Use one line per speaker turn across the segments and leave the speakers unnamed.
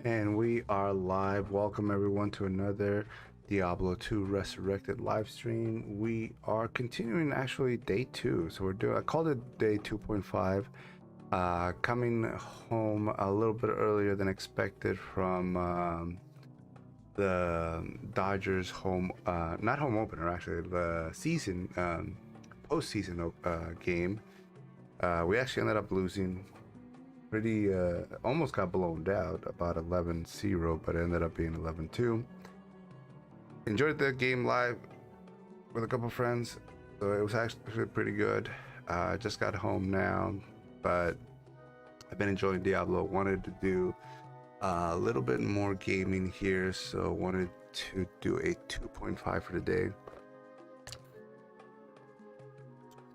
And we are live. Welcome everyone to another Diablo 2 Resurrected live stream. We are continuing actually day 2. So I called it day 2.5. Coming home a little bit earlier than expected from the Dodgers home, not home opener actually, the season, postseason game. We actually ended up losing pretty almost got blown out, about 11-0, but it ended up being 11-2. Enjoyed the game live with a couple friends, so it was actually pretty good. Just got home now, but I've been enjoying Diablo. Wanted to do a little bit more gaming here, so wanted to do a 2.5 for today,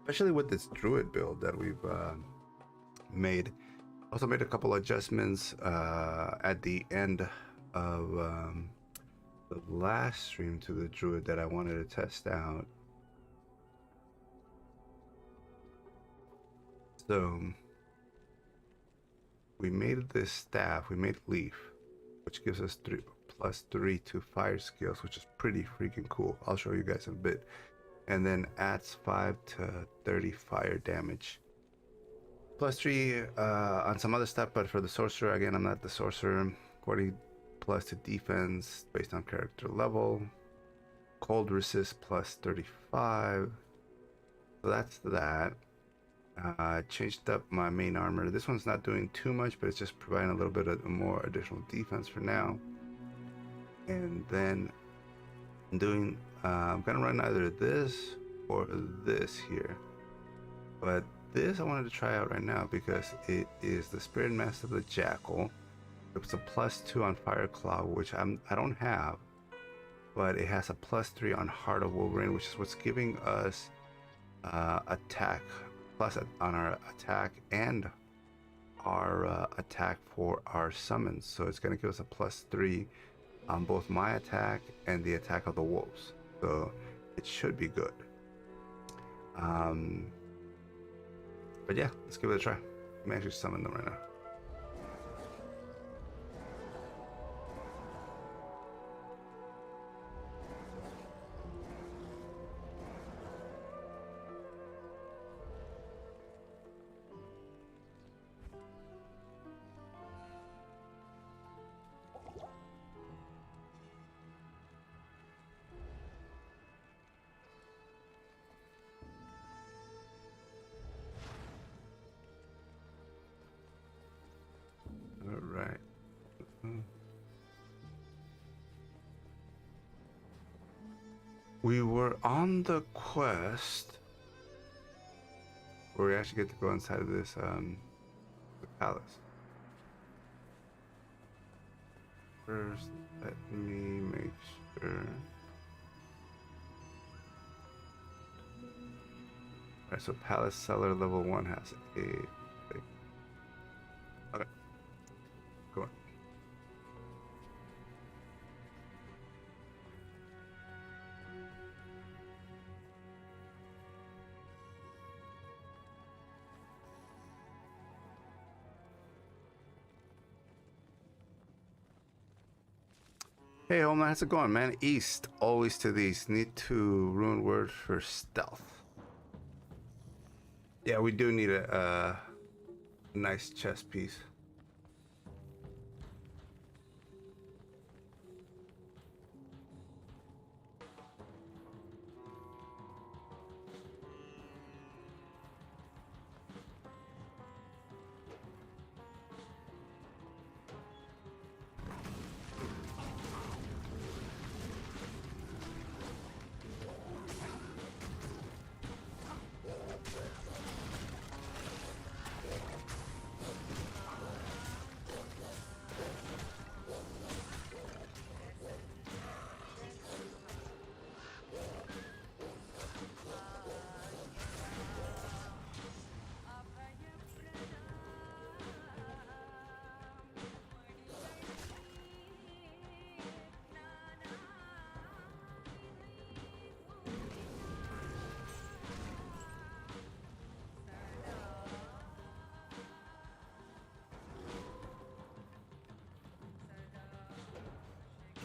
especially with this Druid build that we've made. Also made a couple adjustments at the end of the last stream to the Druid that I wanted to test out. So we made this staff, we made Leaf, which gives us +3 to fire skills, which is pretty freaking cool. I'll show you guys in a bit. And then adds 5 to 30 fire damage. +3 on some other stuff, but for the sorcerer, again, I'm not the sorcerer. 40 plus to defense based on character level. Cold resist +35. So that's that. Changed up my main armor. This one's not doing too much, but it's just providing a little bit of more additional defense for now. And then I'm gonna run either this or this here, but this I wanted to try out right now because it is the Spirit Master of the Jackal. It's a +2 on Fire Claw, which I don't have, but it has a +3 on Heart of Wolverine, which is what's giving us attack plus on our attack and our attack for our summons. So it's going to give us a +3 on both my attack and the attack of the wolves. So it should be good. But yeah, let's give it a try. Let me actually summon them right now. All right. We were on the quest where we actually get to go inside of this the palace. First, let me make sure. Alright, so Palace Cellar level 1 has a... Okay. Go on. Hey Homeland, how's it going, man? East, always to the east. Need to ruin word for stealth. Yeah, we do need a nice chest piece.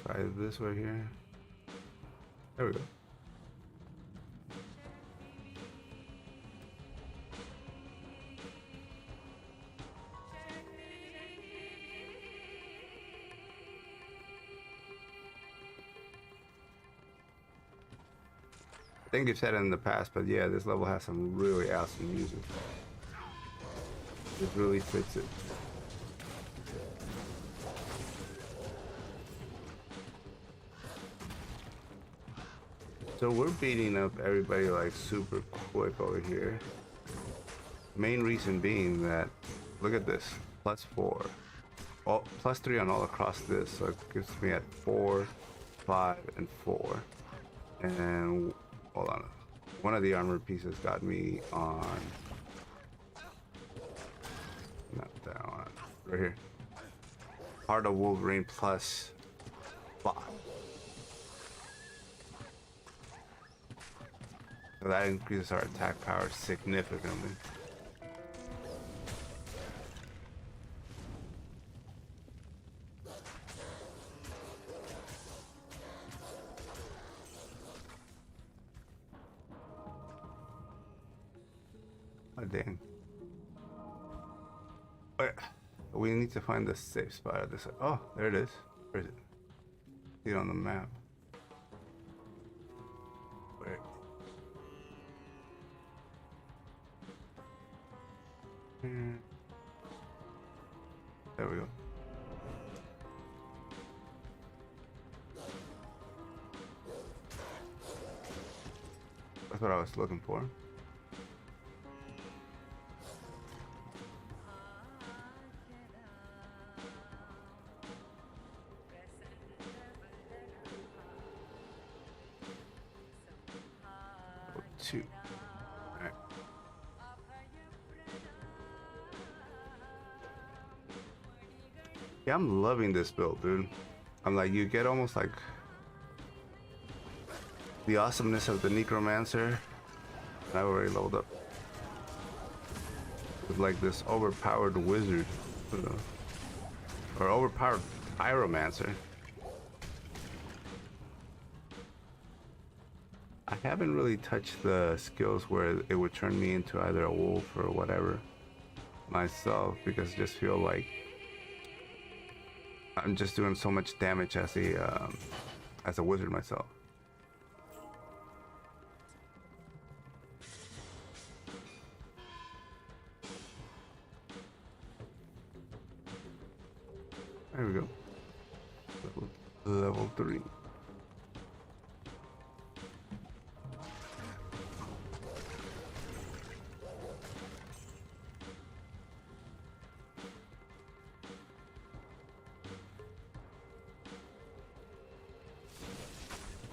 try this right here. There we go. I think you've said it in the past, but yeah, this level has some really awesome music. It really fits it. So we're beating up everybody like super quick over here. Main reason being that, look at this, +4. All, +3 on all across this, so it gives me at 4, 5, and 4. And hold on, one of the armor pieces got me on, not that one, right here. Heart of Wolverine +5. So that increases our attack power significantly. Oh, dang. Wait, we need to find the safe spot at this. Oh, there it is. Where is it? See it on the map. Where? There we go. That's what I was looking for. Oh, 2. All right. Yeah, I'm loving this build, dude. I'm like, you get almost like the awesomeness of the Necromancer. I already leveled up with like this overpowered wizard, or overpowered pyromancer. I haven't really touched the skills where it would turn me into either a wolf or whatever myself, because I just feel like I'm just doing so much damage as a wizard myself. There we go. Level 3.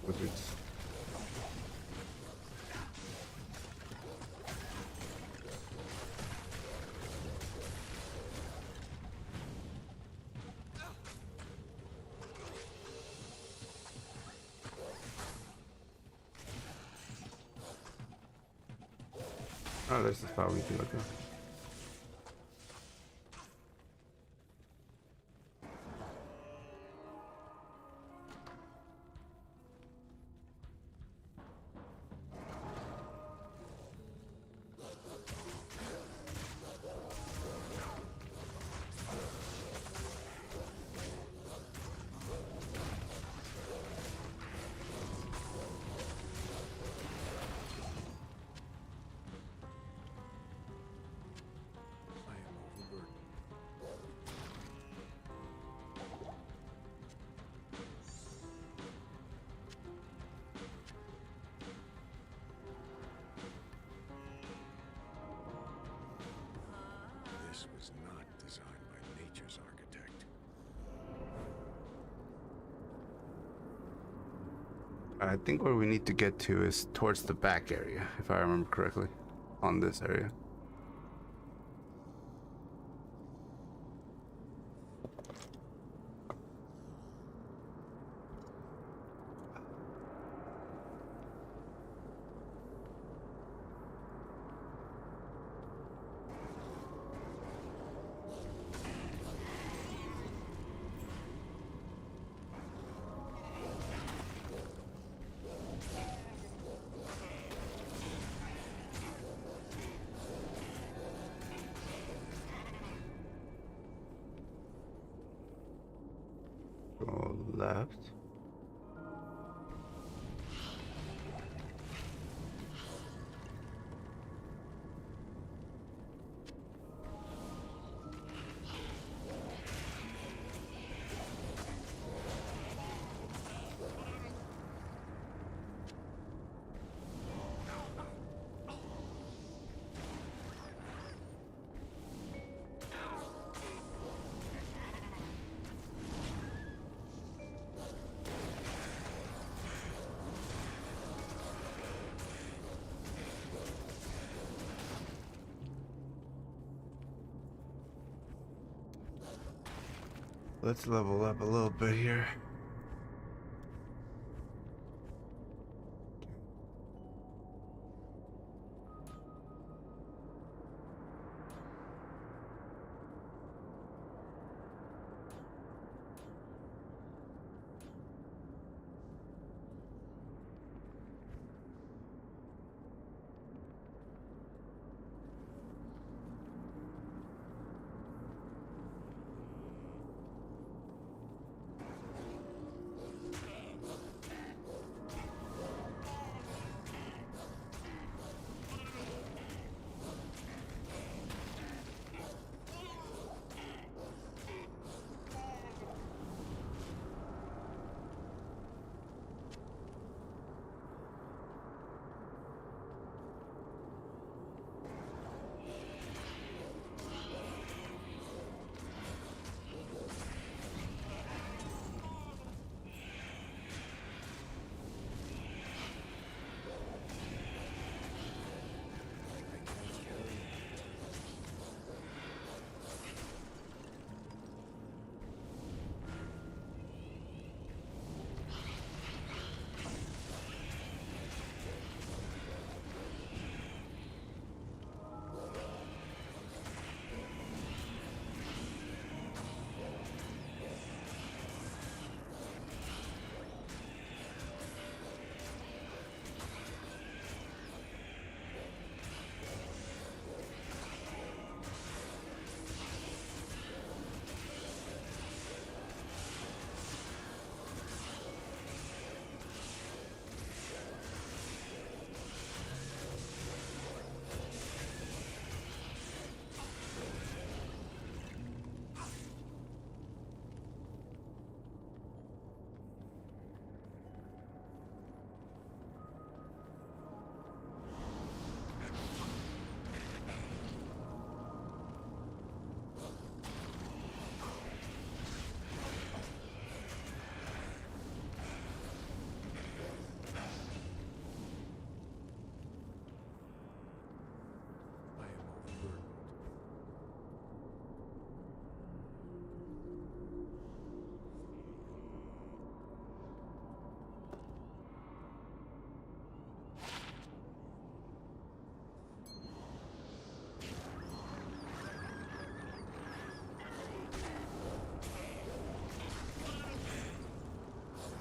Wizards. Oh, there's the spot we can look at.
This was not designed by nature's architect.
I think where we need to get to is towards the back area, if I remember correctly, on this area. left. Let's level up a little bit here.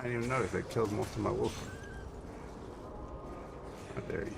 I didn't even notice I killed most of my wolf. Oh, there you.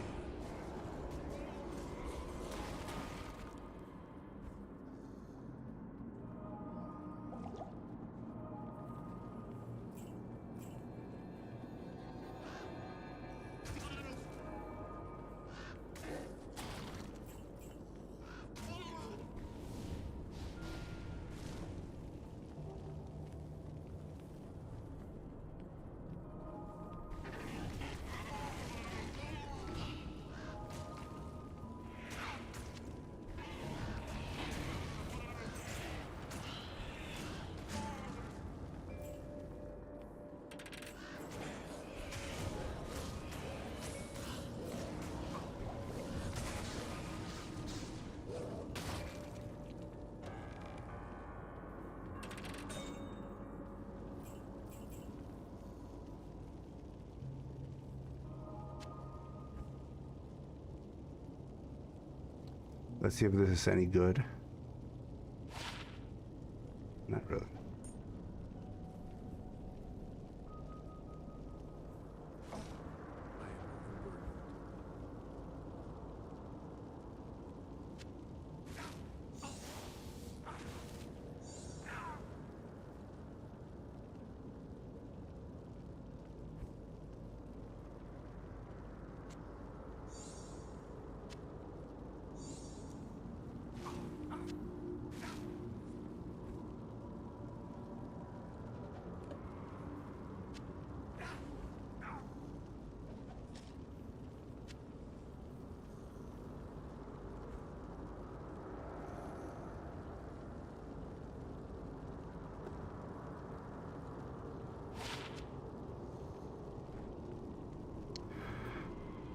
Let's see if this is any good. Not really.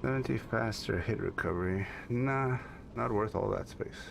70 faster hit recovery. Nah, not worth all that space.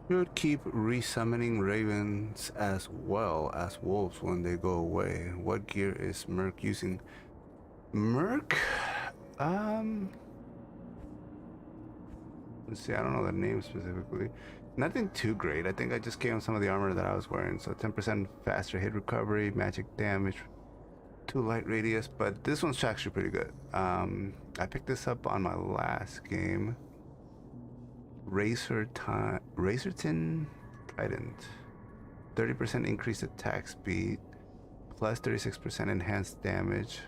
Should keep resummoning ravens as well as wolves when they go away. What gear is Merc using? Merc? Let's see, I don't know the name specifically. Nothing too great. I think I just gave him some of the armor that I was wearing. So 10% faster hit recovery, magic damage, 2 light radius, but this one's actually pretty good. I picked this up on my last game. Resurrected Trident. 30% increased attack speed, plus 36% enhanced damage,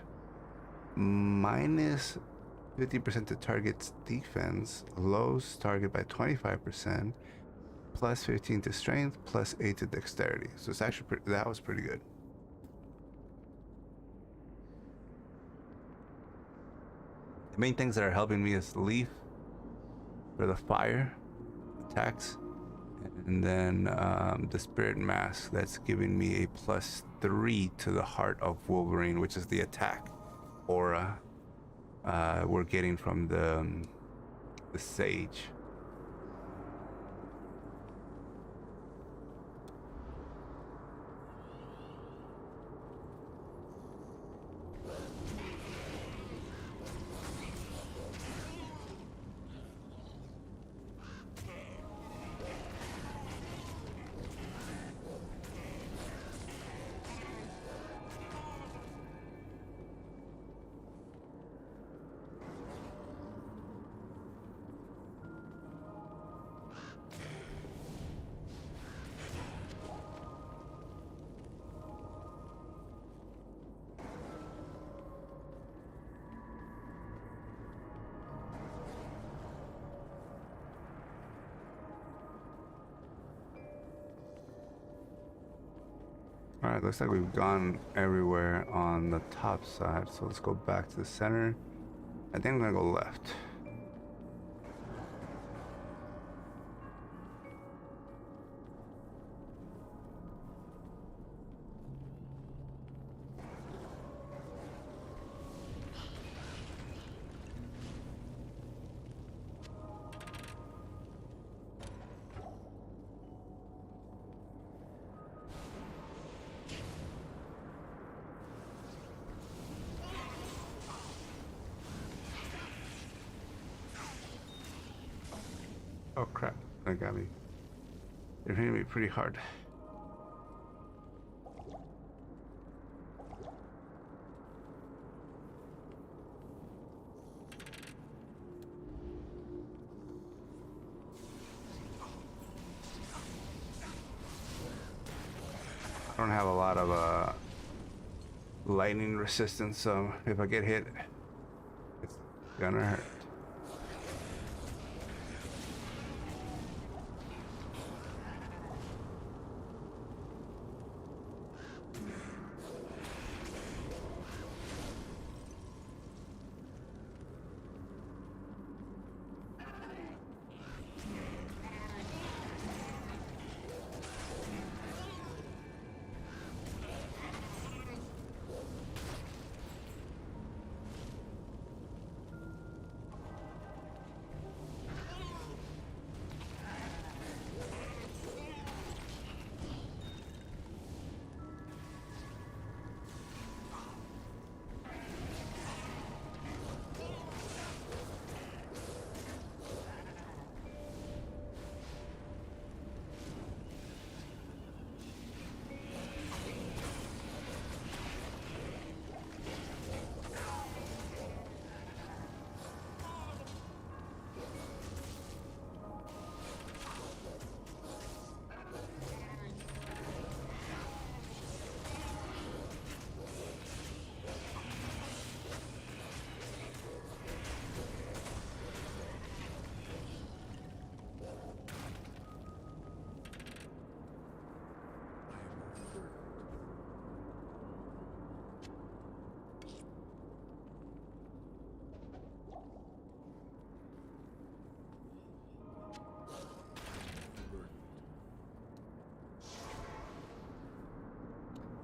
minus 50% to target's defense, lowers target by 25%, plus 15 to strength, plus 8 to dexterity. So it's actually that was pretty good. The main things that are helping me is Leaf for the fire attacks, and then the Spirit Mask that's giving me a +3 to the Heart of Wolverine, which is the attack aura we're getting from the Sage. Alright, looks like we've gone everywhere on the top side, so let's go back to the center. I think I'm gonna go left. Oh crap, that got me. They're hitting me pretty hard. I don't have a lot of lightning resistance, so if I get hit, it's gonna hurt.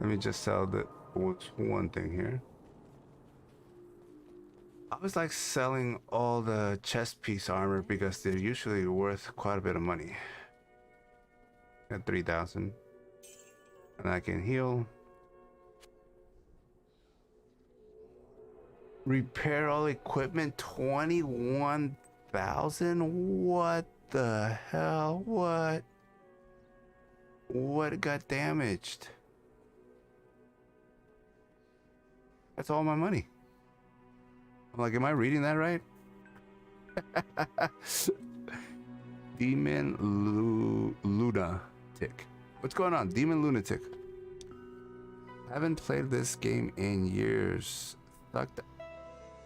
Let me just sell the one thing here. I was like selling all the chest piece armor because they're usually worth quite a bit of money. At 3,000. And I can heal. Repair all equipment, 21,000? What the hell? What? What got damaged? That's all my money. I'm like, am I reading that right? Demon Lunatic. What's going on? Demon Lunatic. I haven't played this game in years. Sucked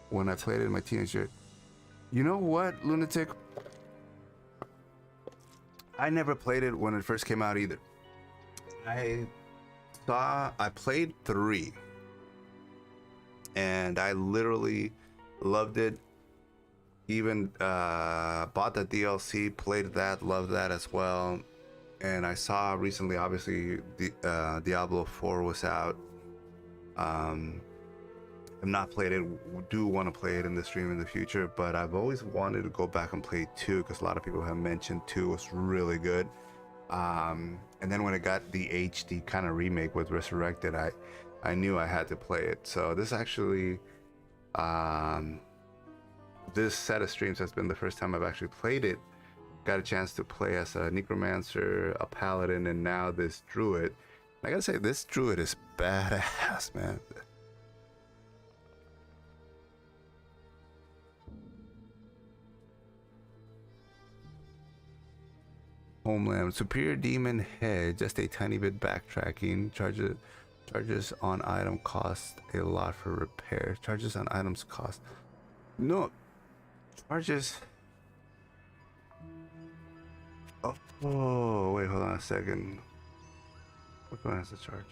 when I played it in my teenage years. You know what, Lunatic? I never played it when it first came out either. I played 3. And I literally loved it. Even bought the DLC, played that, loved that as well. And I saw recently, obviously, Diablo 4 was out. I've not played it, do want to play it in the stream in the future, but I've always wanted to go back and play 2 because a lot of people have mentioned 2 was really good. And then when it got the HD kind of remake with Resurrected, I knew I had to play it. So this actually, this set of streams has been the first time I've actually played it. Got a chance to play as a necromancer, a paladin, and now this druid. I gotta say, this druid is badass, man. Homeland, superior demon head, just a tiny bit backtracking. Charges on item cost a lot for repair. Charges on items cost. No, charges. Oh, wait, hold on a second. Which one has to charge?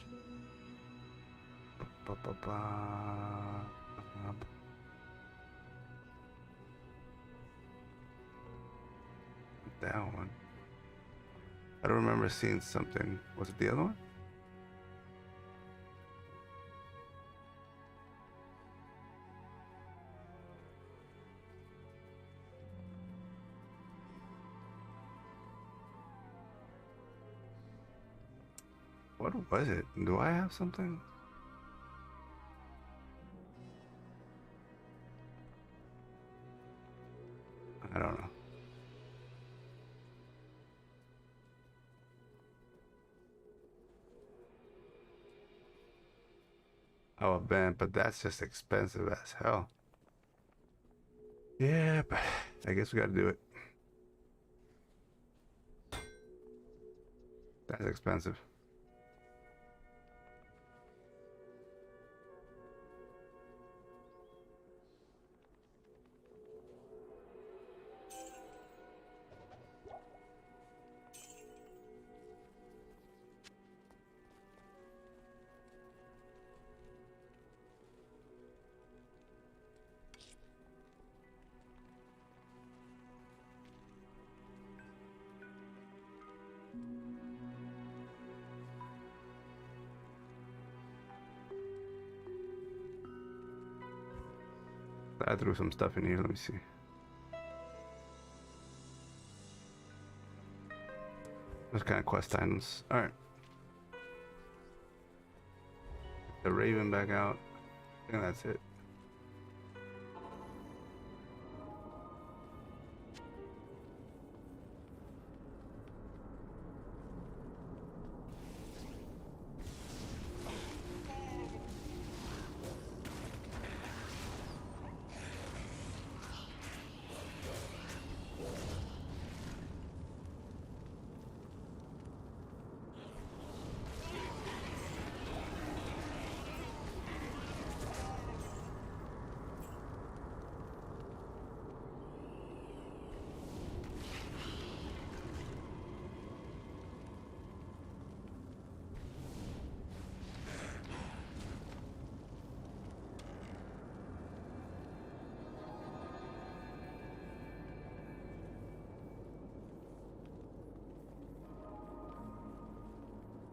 That one. I don't remember seeing something. Was it the other one? What was it? Do I have something? I don't know. Oh, a band, but that's just expensive as hell. Yeah, but I guess we gotta do it. That's expensive. I threw some stuff in here. Let me see. Those kind of quest items. All right. The Raven back out. I think that's it.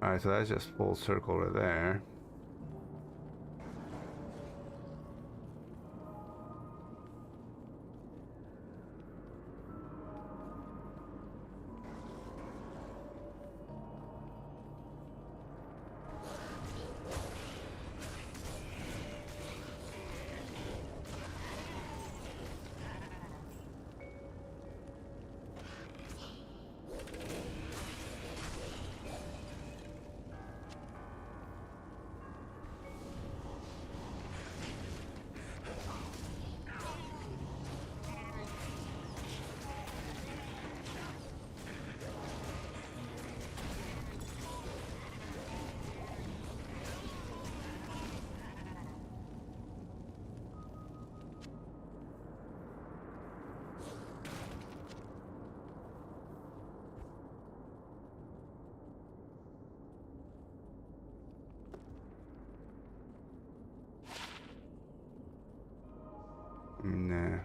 All right, so that's just full circle right there. Nah.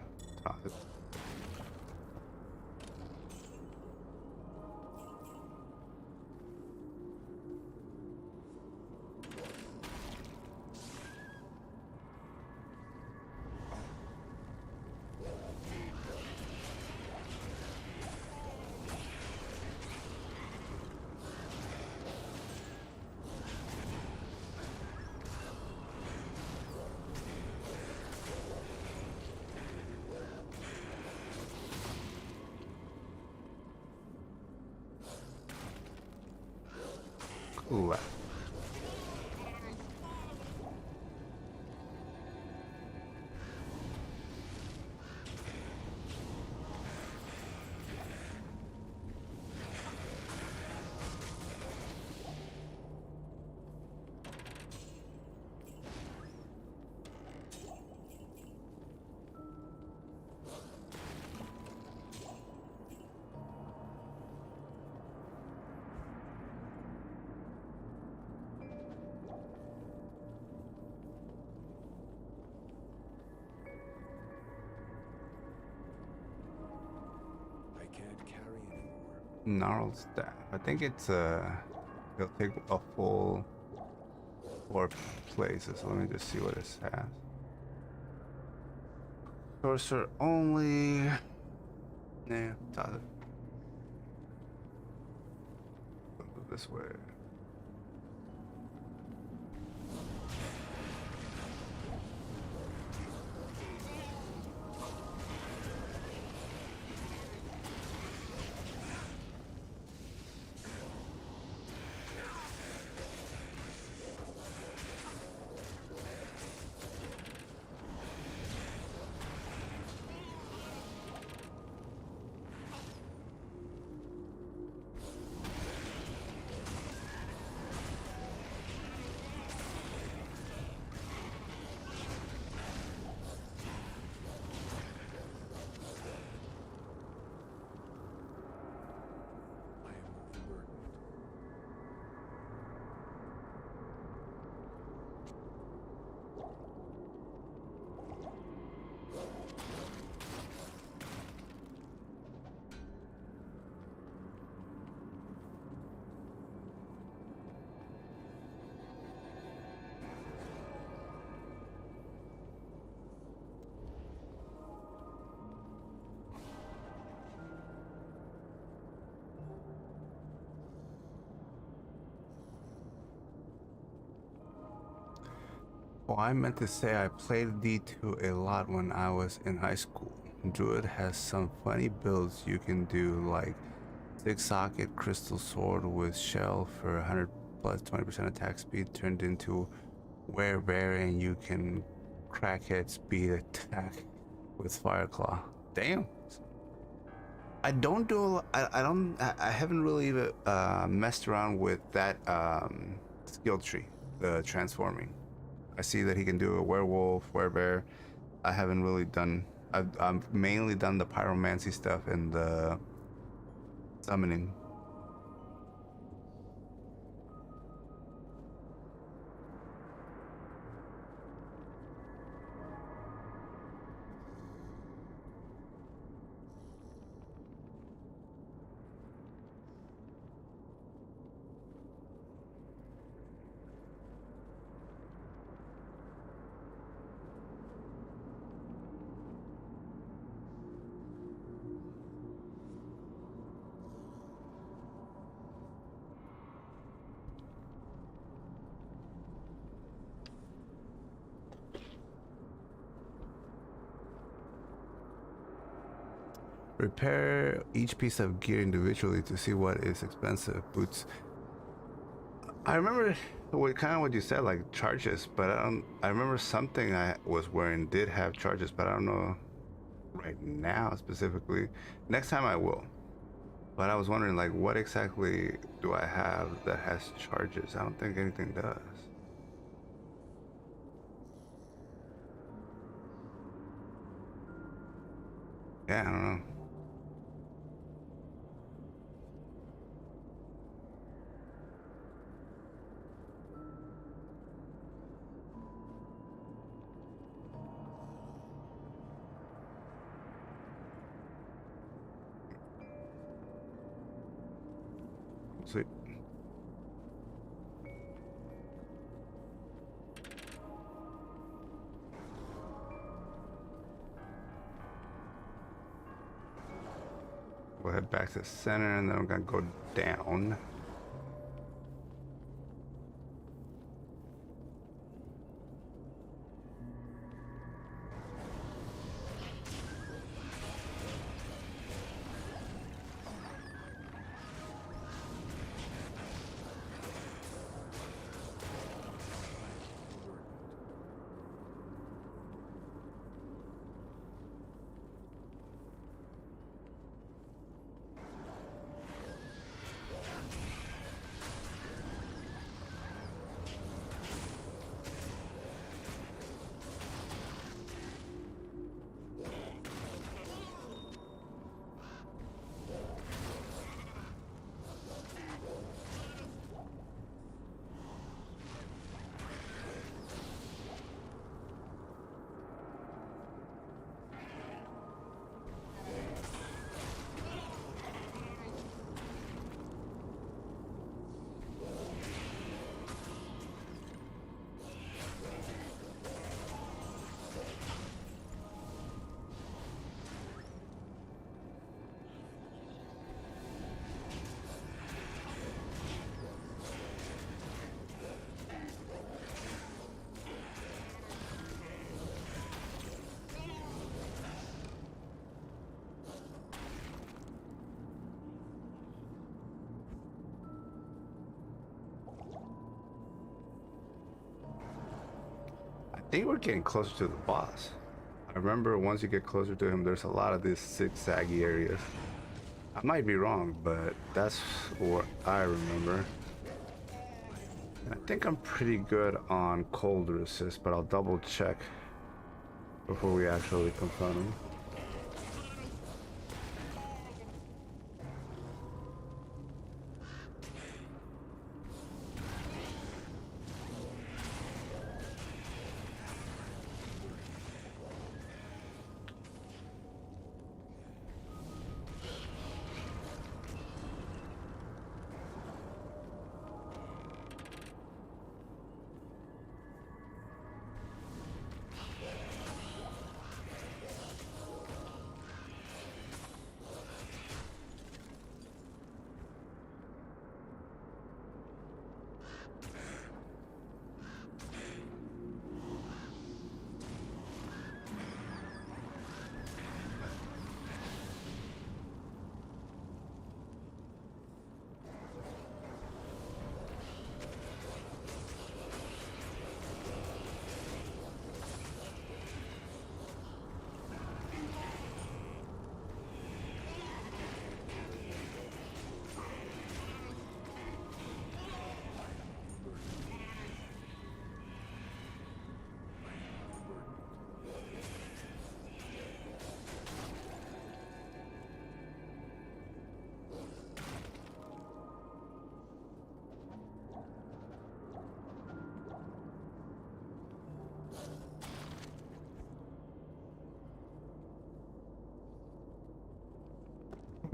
Cool.
I can't carry anymore.
Gnarled staff. I think it's it'll take a full 4 places. So let me just see what it has. Sorcerer only. Nah, that's it. Go this way. Oh, I meant to say I played D2 a lot when I was in high school. Druid has some funny builds you can do, like 6-socket crystal sword with shell for 100 plus 20% attack speed turned into werebear, and you can crackhead speed attack with fireclaw. Damn. I don't do a lot, I haven't really messed around with that skill tree, the transforming. I see that he can do a werewolf, werebear. I haven't really done. I've mainly done the pyromancy stuff and the summoning. Repair each piece of gear individually to see what is expensive. Boots. I remember what you said, like charges, but I don't. I remember something I was wearing did have charges, but I don't know right now specifically. Next time I will. But I was wondering, like, what exactly do I have that has charges? I don't think anything does. Yeah, I don't know. Sweet. We'll head back to the center, and then we're gonna go down. I think we're getting closer to the boss. I remember once you get closer to him, there's a lot of these zigzaggy areas. I might be wrong, but that's what I remember. I think I'm pretty good on cold resist, but I'll double check before we actually confront him.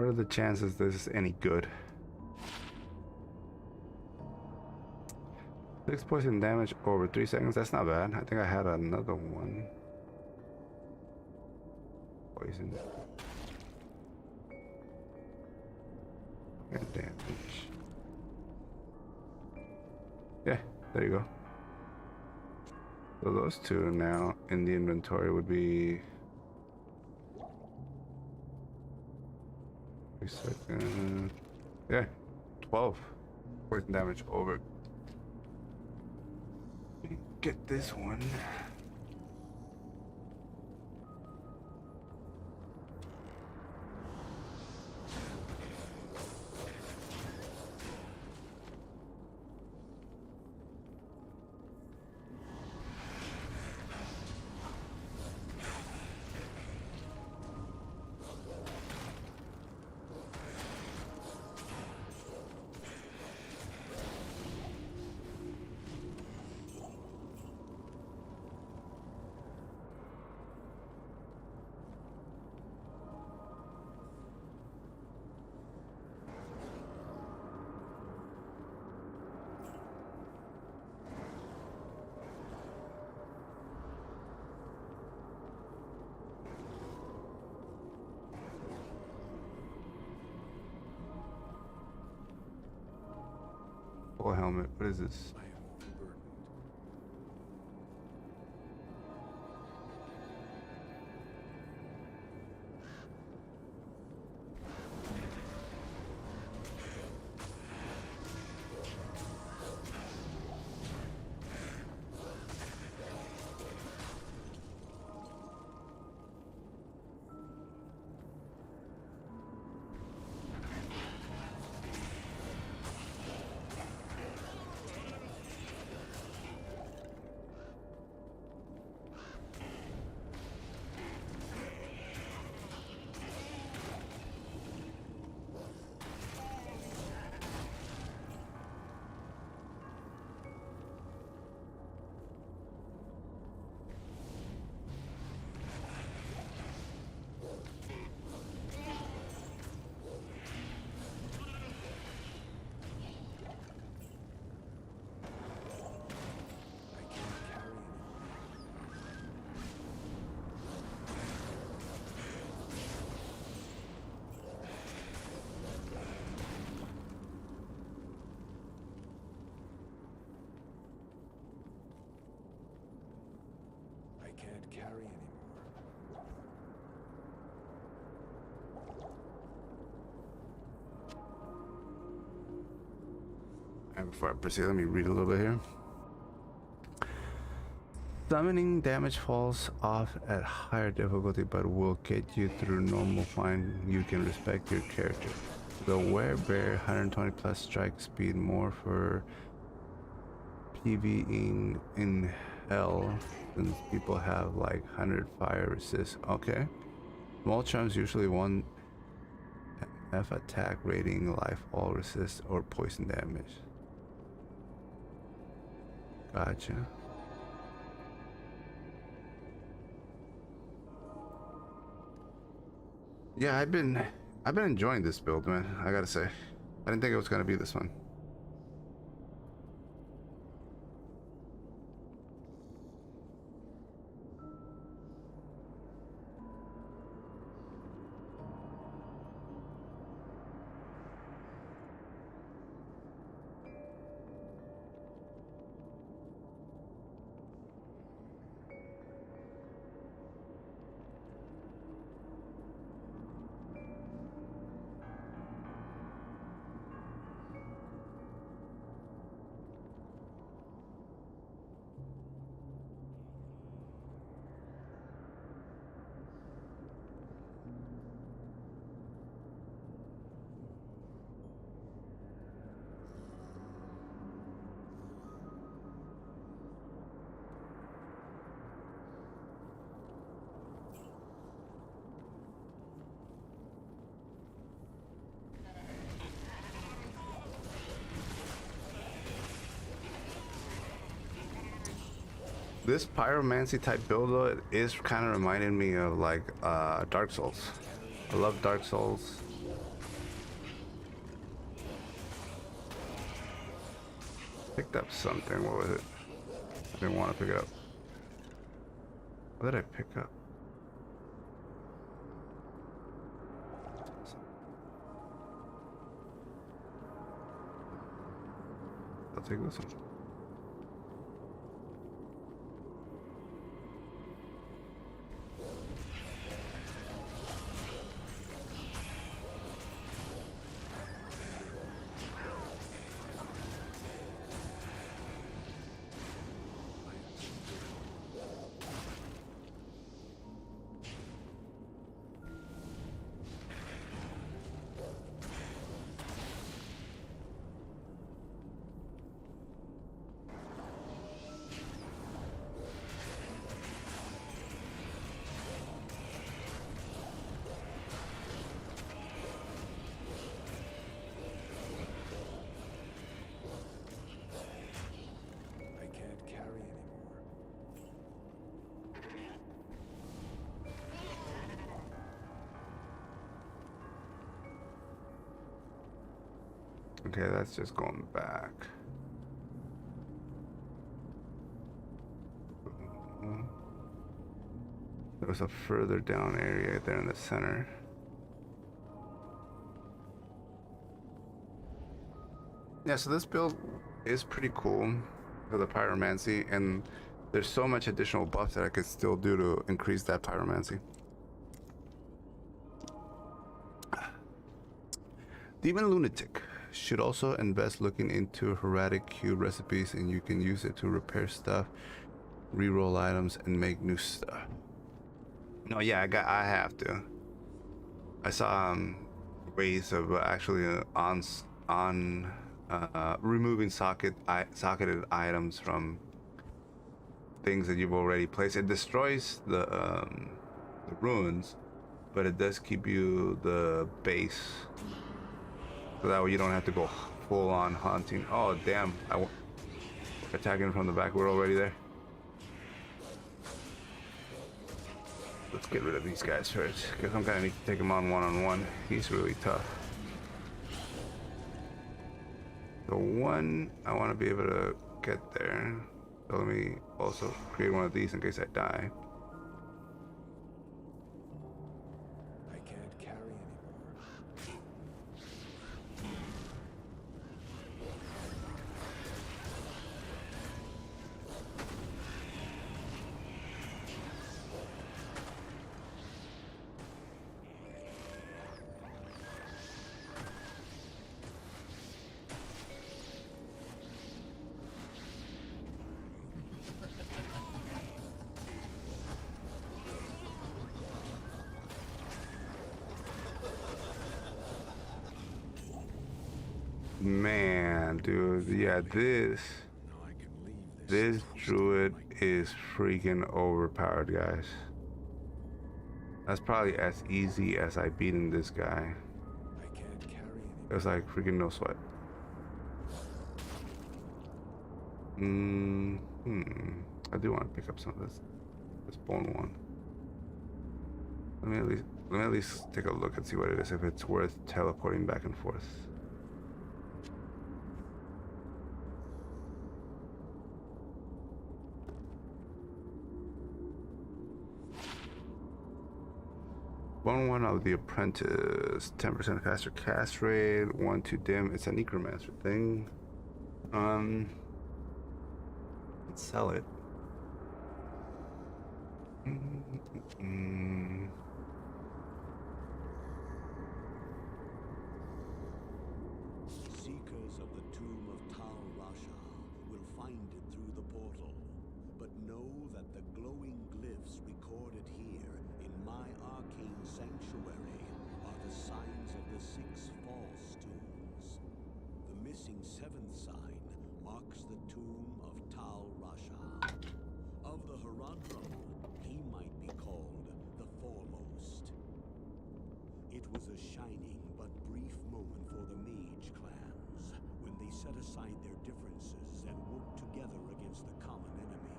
What are the chances this is any good? 6 poison damage over 3 seconds. That's not bad. I think I had another one. Poison. And damage. Yeah, there you go. So those two now in the inventory would be 3 seconds. Yeah, 12 poison damage over. Get this one. Full helmet. What is this?
I am overburdened. I can't carry anymore.
And before I proceed, let me read a little bit here. Summoning damage falls off at higher difficulty, but will get you through normal fine. You can respect your character. The werebear 120 plus strike speed, more for PvEing in hell, since people have like 100 fire resist. Okay. Small chumps usually 1 F attack rating, life, all resist, or poison damage. Gotcha. Yeah, I've been enjoying this build, man. I gotta say, I didn't think it was gonna be this one. This pyromancy type build though, it is kind of reminding me of like Dark Souls. I love Dark Souls. picked up something. What was it? I didn't want to pick it up. What did I pick up? I'll take this one. Okay, that's just going back. There was a further down area there in the center. Yeah, so this build is pretty cool for the pyromancy, and there's so much additional buff that I could still do to increase that pyromancy. Demon Lunatic should also invest looking into Heradic Q recipes, and you can use it to repair stuff, reroll items, and make new stuff. No, yeah, I have to. I saw ways of actually removing socketed items from things that you've already placed. It destroys the ruins, but it does keep you the base. So that way you don't have to go full on hunting. Oh, damn. Attacking from the back. We're already there. Let's get rid of these guys first, because I'm gonna need to take him on one-on-one. He's really tough. The one, I want to be able to get there. So let me also create one of these in case I die. Man, dude, yeah, this druid is freaking overpowered, guys. That's probably as easy as I beating this guy. It was like freaking no sweat. I do want to pick up some of this bone one. Let me at least take a look and see what it is, if it's worth teleporting back and forth. One of the apprentice, 10% faster cast rate, 1 to dim. It's a necromancer thing. Let's sell it.
Seekers of the tomb of Tal Rasha will find it through the portal, but know that the glowing glyphs recorded here in my arcane sanctuary are the signs of the 6 false tombs. The missing 7th sign marks the tomb of Tal Rasha. Of the Herodrum, he might be called the Foremost. It was a shining but brief moment for the mage clans when they set aside their differences and worked together against the common enemy.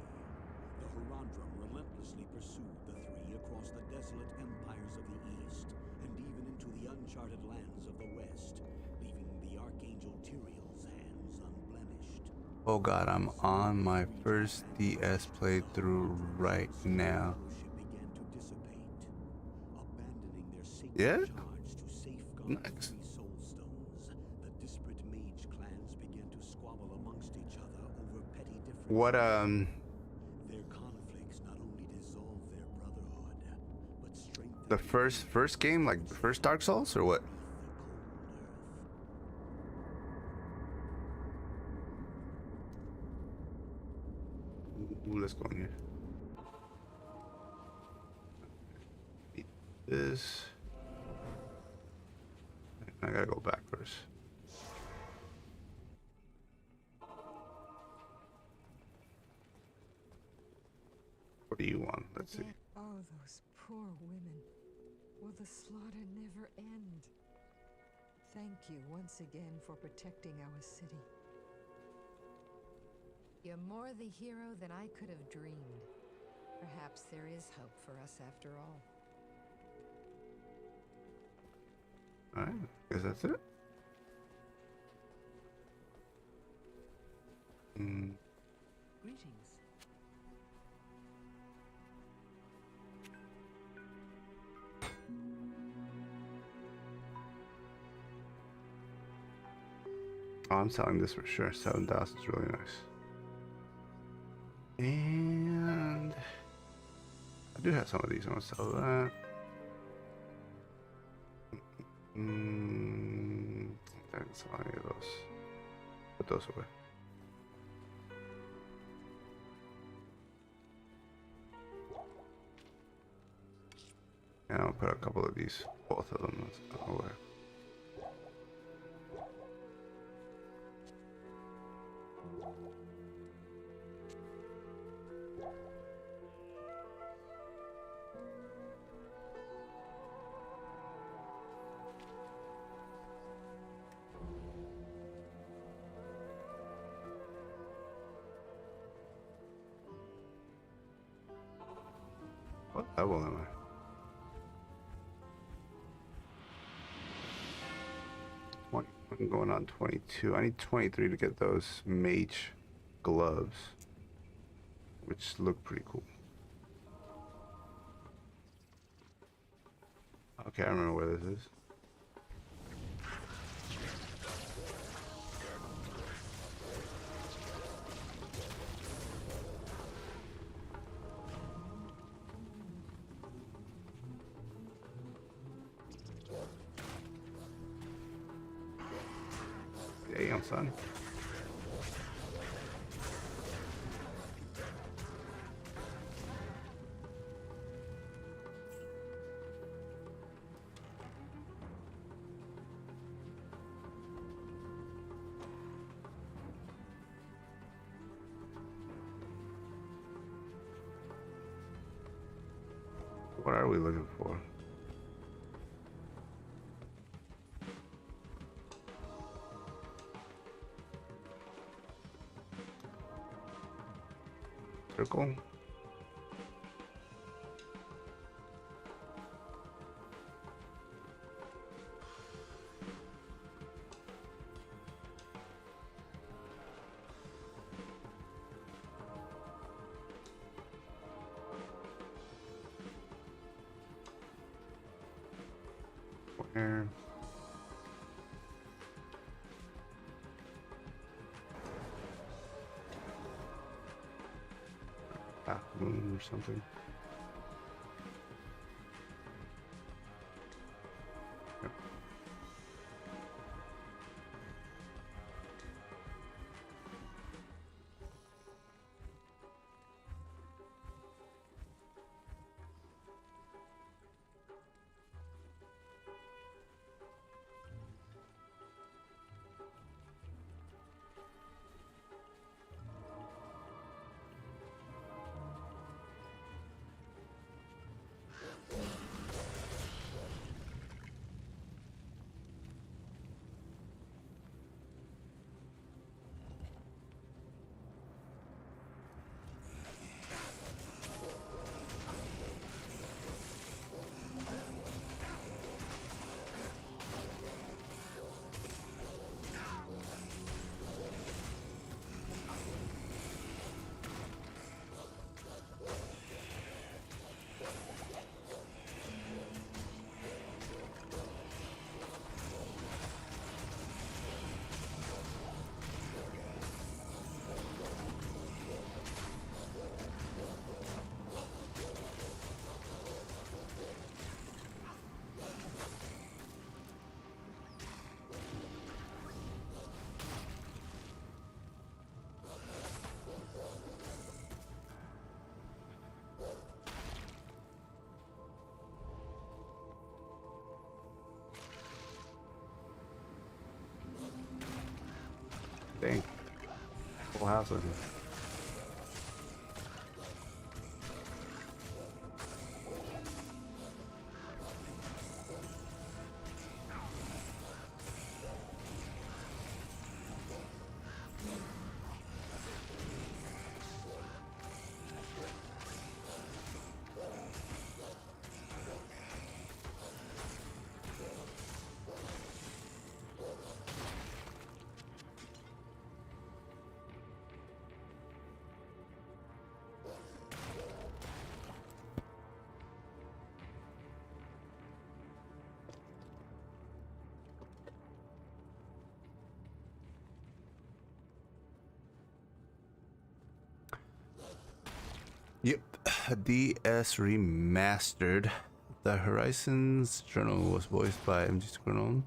The Herodrum relentlessly pursued the 3 across the desolate empires of the east and even into the uncharted lands of the west, leaving the Archangel Tyrael's hands unblemished.
Oh god, I'm on my first DS playthrough right now.
Fellowship began to dissipate, abandoning their sacred
Yeah?
charge to safeguard the
Nice.
three soul stones. The disparate mage clans began to squabble amongst each other over petty differences.
What
Their conflicts not only dissolved their brotherhood, but strengthened
the first game, like the first Dark Souls or what?
beneath the cold earth.
Ooh, let's go in here. Eat this. I gotta go back first. What do you want? Let's see.
Oh, those poor women. Will the slaughter never end? Thank you once again for protecting our city. You're more the hero than I could have dreamed. Perhaps there is hope for us after all.
Alright, guess that's it.
Greetings.
Oh, I'm selling this for sure. 7,000 is really nice. And I do have some of these. I'm gonna sell that. I didn't sell any of those. Put those away. And I'll put a couple of these, both of them, away. What level am I? I'm going on 22. I need 23 to get those mage gloves, which look pretty cool. Okay, I remember where this is. Damn, son. What are we looking for? Circle? Where? Half moon or something. Yep. Dang, full house on here. Yep, DS Remastered. The Horizons Journal was voiced by MG Squirrel.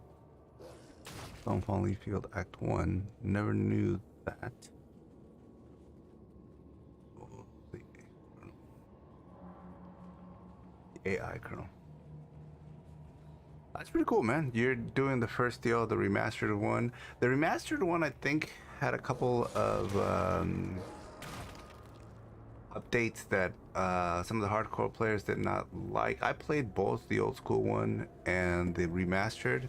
Downfall Field Act 1. Never knew that. Oh, the AI kernel. That's pretty cool, man. You're doing the first deal, the remastered one. The remastered one, I think, had a couple of updates that some of the hardcore players did not like. I played both the old school one and the remastered.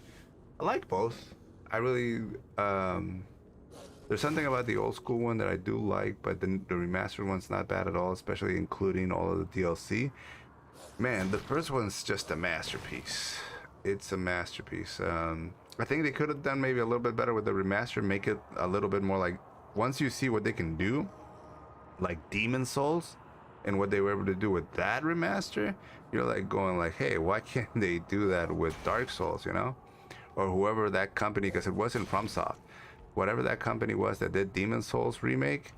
I like both. I really there's something about the old school one that I do like, but the remastered one's not bad at all, especially including all of the DLC. Man, the first one's just a masterpiece. It's a masterpiece. I think they could have done maybe a little bit better with the remaster, make it a little bit more like, once you see what they can do, like Demon Souls, and what they were able to do with that remaster, you're like going like, hey, why can't they do that with Dark Souls, you know? Or whoever that company, because it wasn't FromSoft, whatever that company was that did Demon Souls remake,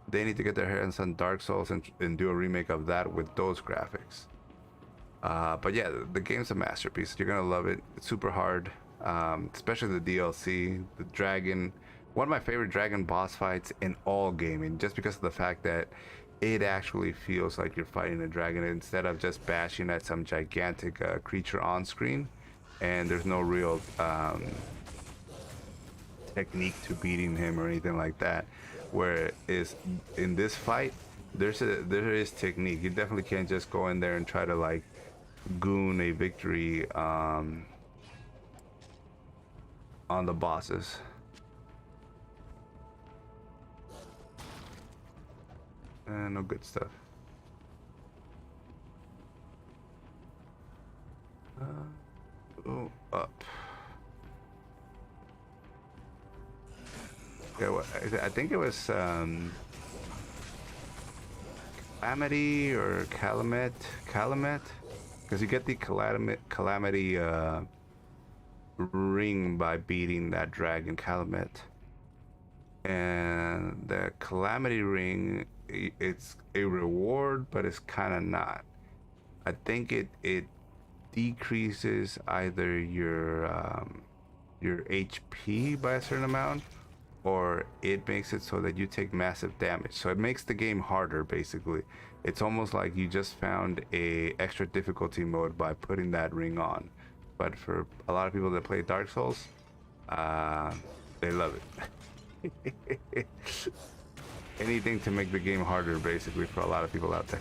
they need to get their hands on Dark Souls and do a remake of that with those graphics. But yeah, the game's a masterpiece. You're gonna love it. It's super hard, especially the DLC, the dragon. One of my favorite dragon boss fights in all gaming, just because of the fact that it actually feels like you're fighting a dragon instead of just bashing at some gigantic creature on screen, and there's no real technique to beating him or anything like that. Where is in this fight, there is technique. You definitely can't just go in there and try to like goon a victory on the bosses. No good stuff. Go up. Yeah, well, I think it was Calamity or Calumet, because you get the Calamity ring by beating that dragon Calumet, and the Calamity ring, it's a reward, but it's kind of not. I think it decreases either your HP by a certain amount, or it makes it so that you take massive damage. So it makes the game harder, basically. It's almost like you just found a extra difficulty mode by putting that ring on. But for a lot of people that play Dark Souls, they love it. Anything to make the game harder, basically, for a lot of people out there.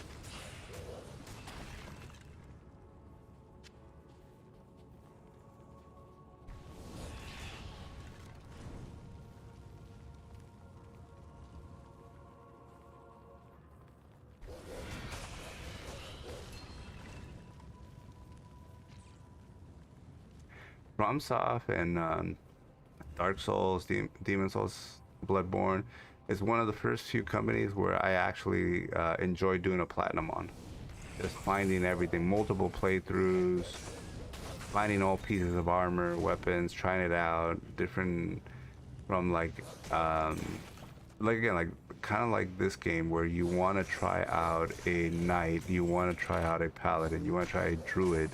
FromSoft and Dark Souls, Demon Souls, Bloodborne is one of the first few companies where I actually enjoy doing a platinum on. Just finding everything, multiple playthroughs, finding all pieces of armor, weapons, trying it out, different from like again, like kind of like this game where you want to try out a knight, you want to try out a paladin, you want to try a druid,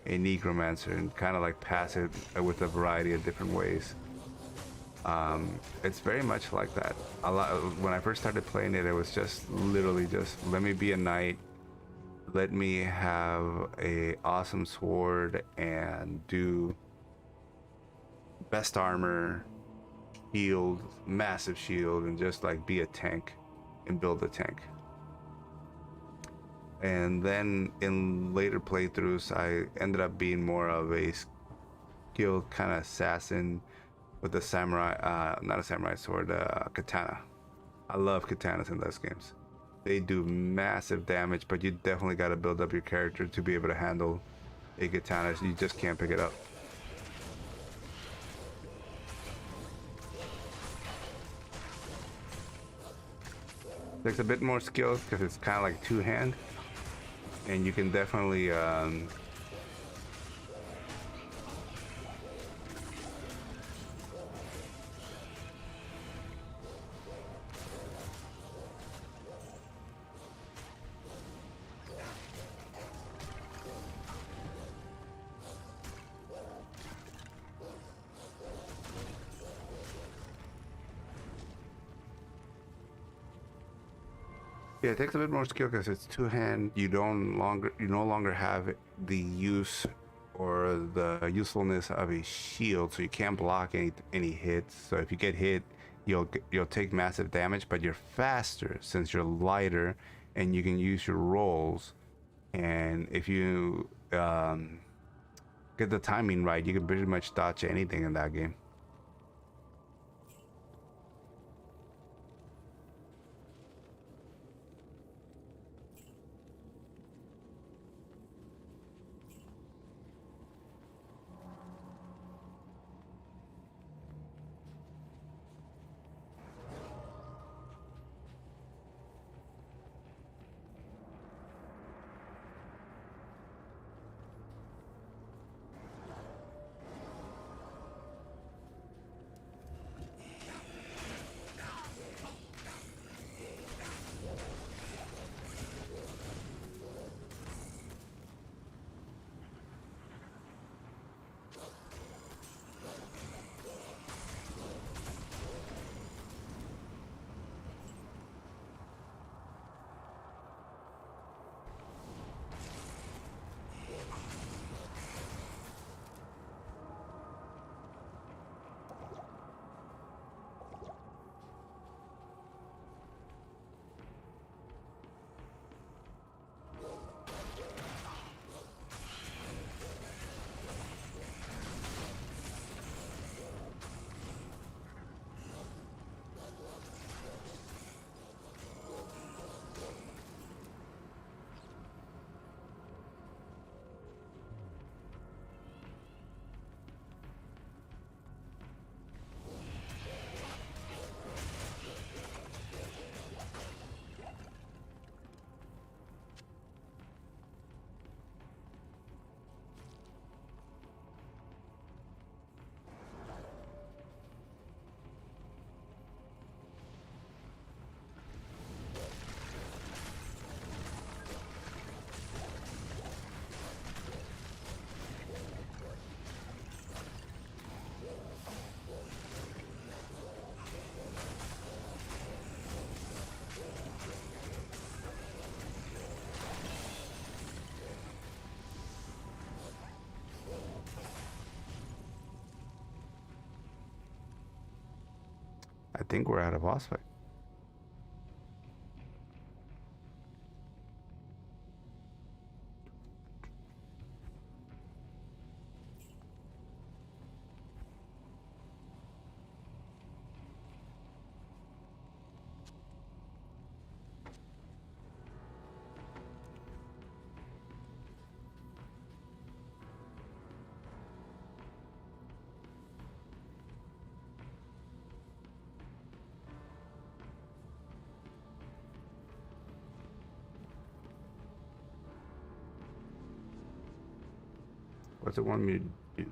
a necromancer, and kind of like pass it with a variety of different ways. It's very much like that. A lot when I first started playing it, it was just literally just let me be a knight, let me have a awesome sword and do best armor, shield, massive shield, and just like be a tank and build a tank. And then in later playthroughs, I ended up being more of a skilled kind of assassin with a samurai, not a samurai sword, katana. I love katanas in those games. They do massive damage, but you definitely got to build up your character to be able to handle a katana. So you just can't pick it up. There's a bit more skills because it's kind of like two-hand, and you can definitely yeah, it takes a bit more skill because it's two-hand. You no longer have the use or the usefulness of a shield, so you can't block any hits. So if you get hit, you'll take massive damage, but you're faster since you're lighter, and you can use your rolls. And if you get the timing right, you can pretty much dodge anything in that game. I think we're at a boss fight. What's it want me to do?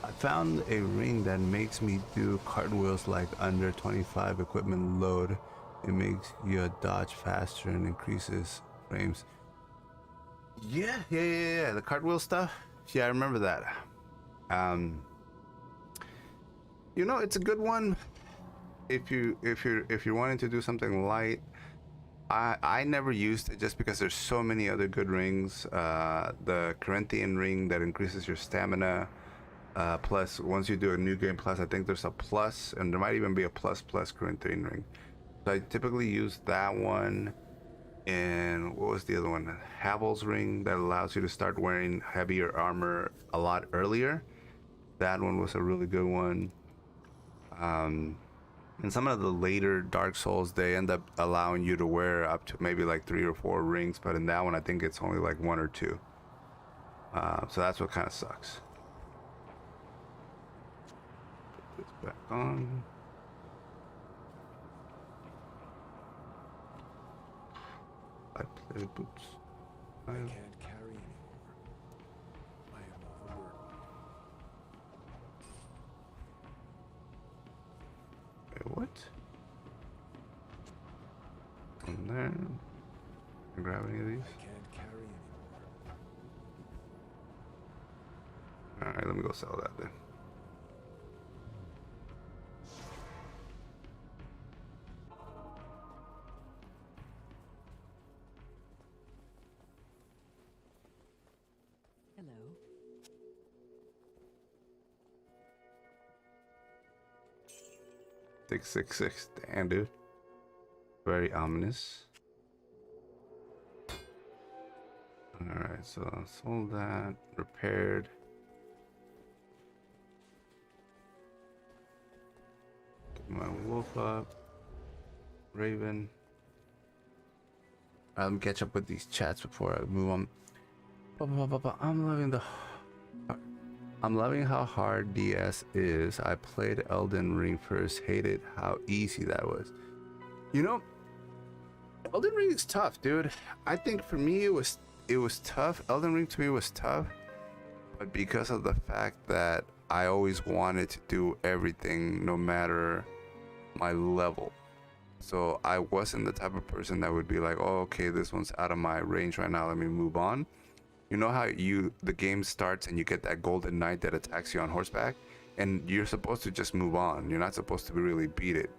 I found a ring that makes me do cartwheels like under 25 equipment load. It makes you dodge faster and increases frames. Yeah. The cartwheel stuff. Yeah, I remember that. Um, it's a good one if you're wanting to do something light. I never used it just because there's so many other good rings. The Corinthian ring that increases your stamina. Plus, once you do a new game plus, I think there's a plus, and there might even be a plus Corinthian ring. So I typically use that one. And what was the other one? Havel's ring that allows you to start wearing heavier armor a lot earlier. That one was a really good one. And some of the later Dark Souls, they end up allowing you to wear up to maybe like 3 or 4 rings, but in that one, I think it's only like 1 or 2. So that's what kind of sucks. Put this back on. I play boots.
I can't carry anymore. I am overburdened.
Wait, what? From there. Grab any of these?
I can't carry anymore.
Alright, let me go sell that then.
Hello.
666. Damn, dude. Very ominous. Alright, so sold that. Repaired. Get my wolf up. Raven. Let me catch up with these chats before I move on. I'm loving how hard DS is. I played Elden Ring first, hated how easy that was. Elden Ring is tough, dude. I think for me it was tough. Elden Ring to me was tough, but because of the fact that I always wanted to do everything no matter my level. So I wasn't the type of person that would be like, oh, okay, this one's out of my range right now, let me move on. You know how the game starts and you get that golden knight that attacks you on horseback, and you're supposed to just move on. You're not supposed to really beat it.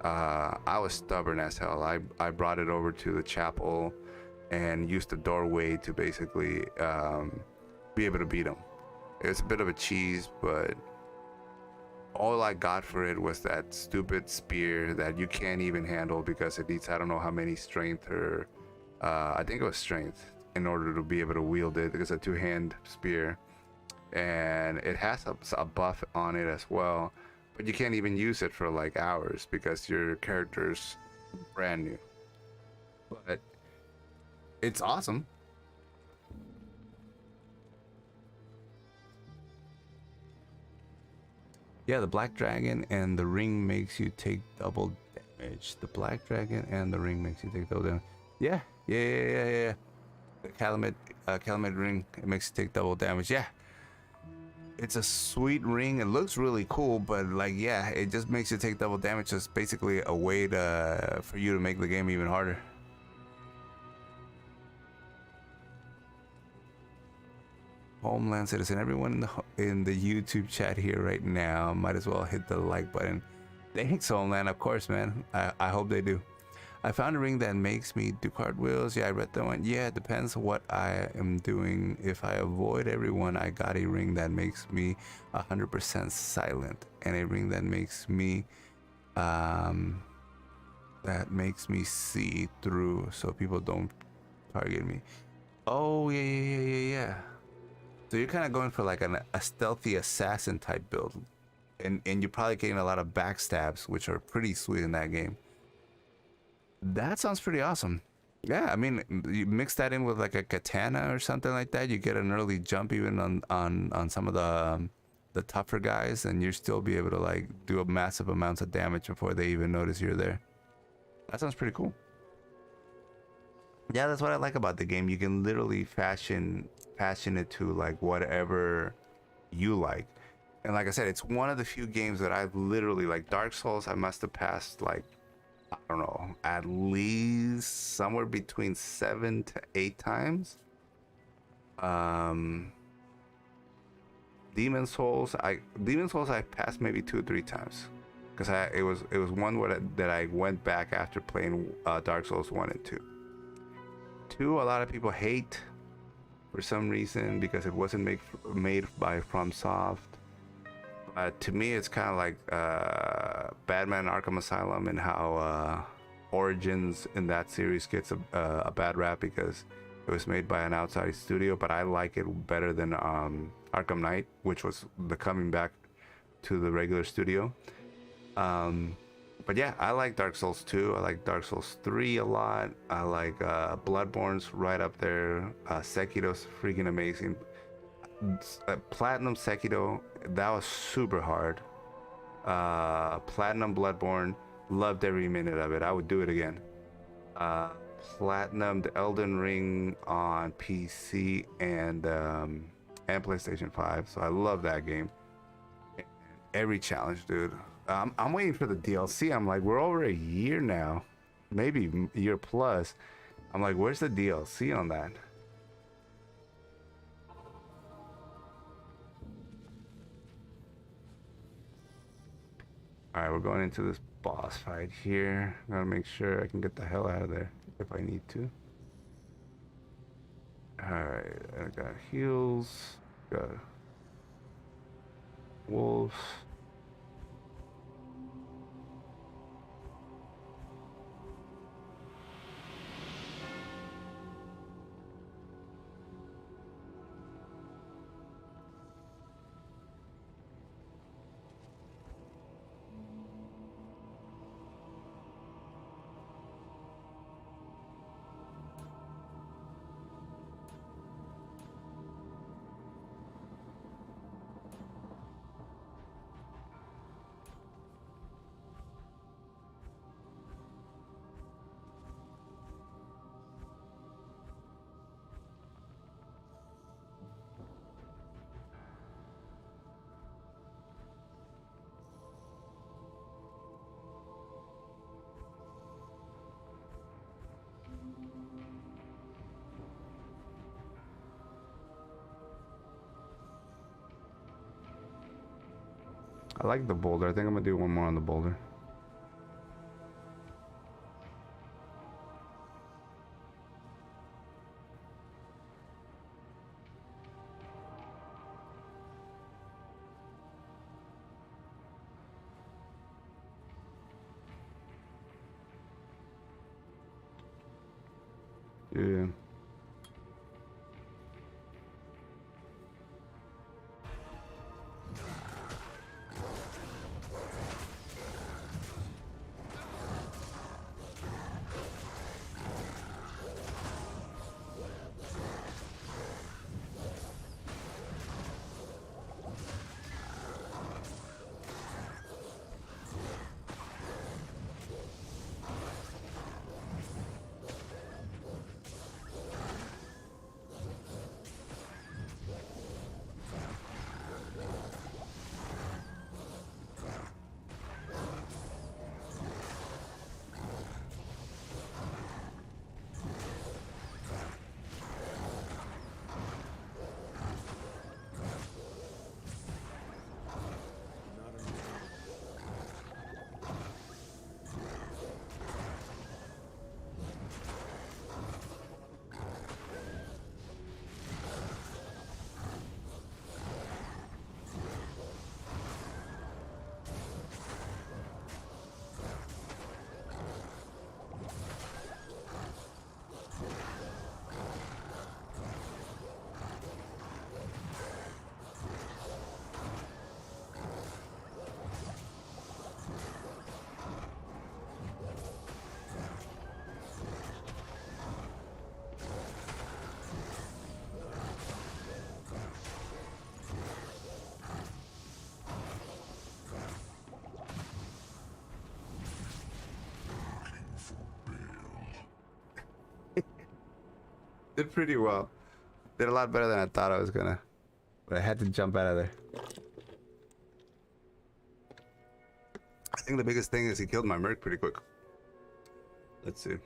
I was stubborn as hell. I brought it over to the chapel and used the doorway to basically be able to beat him. It was a bit of a cheese, but all I got for it was that stupid spear that you can't even handle because it needs, I don't know how many strength, or I think it was strength, in order to be able to wield it. It's a 2-hand spear, and it has a buff on it as well, but you can't even use it for like hours because your character's brand new. But it's awesome. Yeah, the black dragon and the ring makes you take double damage. The black dragon and the ring makes you take double damage. Yeah. The Calumet ring, it makes you take double damage. Yeah. It's a sweet ring. It looks really cool, but like, yeah, it just makes you take double damage. It's basically a way for you to make the game even harder. Homeland Citizen, everyone in the YouTube chat here right now might as well hit the like button. Thanks, Homeland, of course, man. I hope they do. I found a ring that makes me do cartwheels. Yeah, I read that one. Yeah, it depends what I am doing. If I avoid everyone, I got a ring that makes me 100% silent, and a ring that makes me see through so people don't target me. Oh yeah. So you're kind of going for like a stealthy assassin type build, and you're probably getting a lot of backstabs, which are pretty sweet in that game. That sounds pretty awesome. Yeah, I mean, you mix that in with like a katana or something like that, you get an early jump even on some of the tougher guys, and you still be able to like do a massive amounts of damage before they even notice you're there. That sounds pretty cool. Yeah, that's what I like about the game. You can literally fashion it to like whatever you like. And like I said, it's one of the few games that I've literally, like Dark Souls, I must have passed like, I don't know, at least somewhere between 7 to 8 times. Demon Souls, I passed maybe 2 or 3 times, because it was one that I went back after playing Dark Souls 1 and 2. 2, a lot of people hate for some reason because it wasn't made by FromSoft. To me, it's kind of like Batman Arkham Asylum, and how Origins in that series gets a bad rap because it was made by an outside studio, but I like it better than Arkham Knight, which was the coming back to the regular studio. But yeah, I like Dark Souls 2. I like Dark Souls 3 a lot. I like Bloodborne's right up there. Sekiro's freaking amazing. Platinum Sekiro, that was super hard. Platinum Bloodborne, loved every minute of it. I would do it again. Platinum the Elden Ring on PC and PlayStation 5, so I love that game. Every challenge, dude. I'm waiting for the DLC. I'm like, we're over a year now, maybe a year plus. I'm like, where's the DLC on that? All right, we're going into this boss fight here. I'm gonna make sure I can get the hell out of there if I need to. All right, I got heals, got wolves. I like the boulder. I think I'm gonna do one more on the boulder. Yeah. Did pretty well. Did a lot better than I thought I was gonna. But I had to jump out of there. I think the biggest thing is he killed my merc pretty quick. Let's see.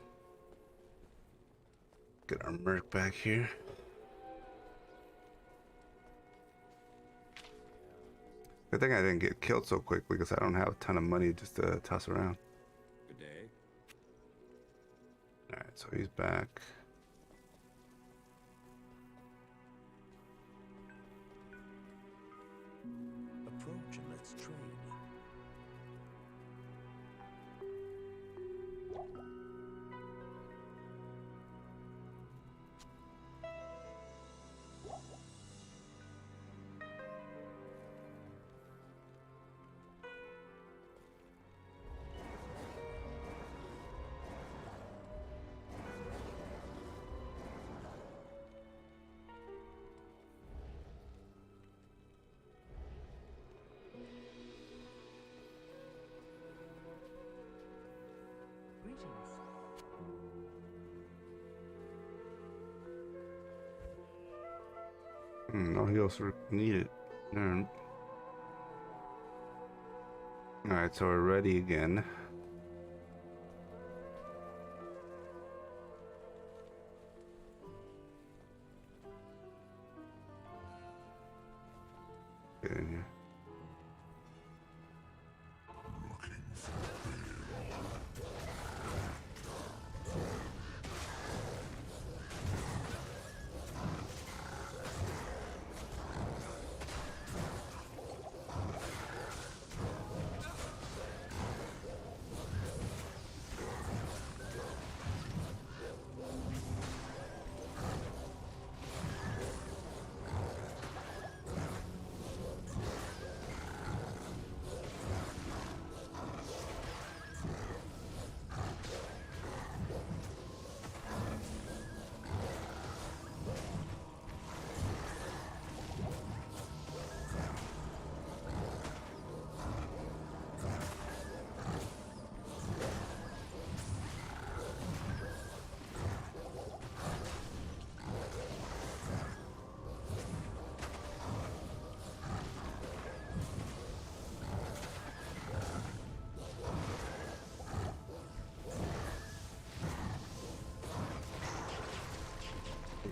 Get our merc back here. Good thing I didn't get killed so quickly because I don't have a ton of money just to toss around.
Good day.
Alright, so he's back.
Approach and let's trade.
No heals needed. Alright, so we're ready again. Get in here.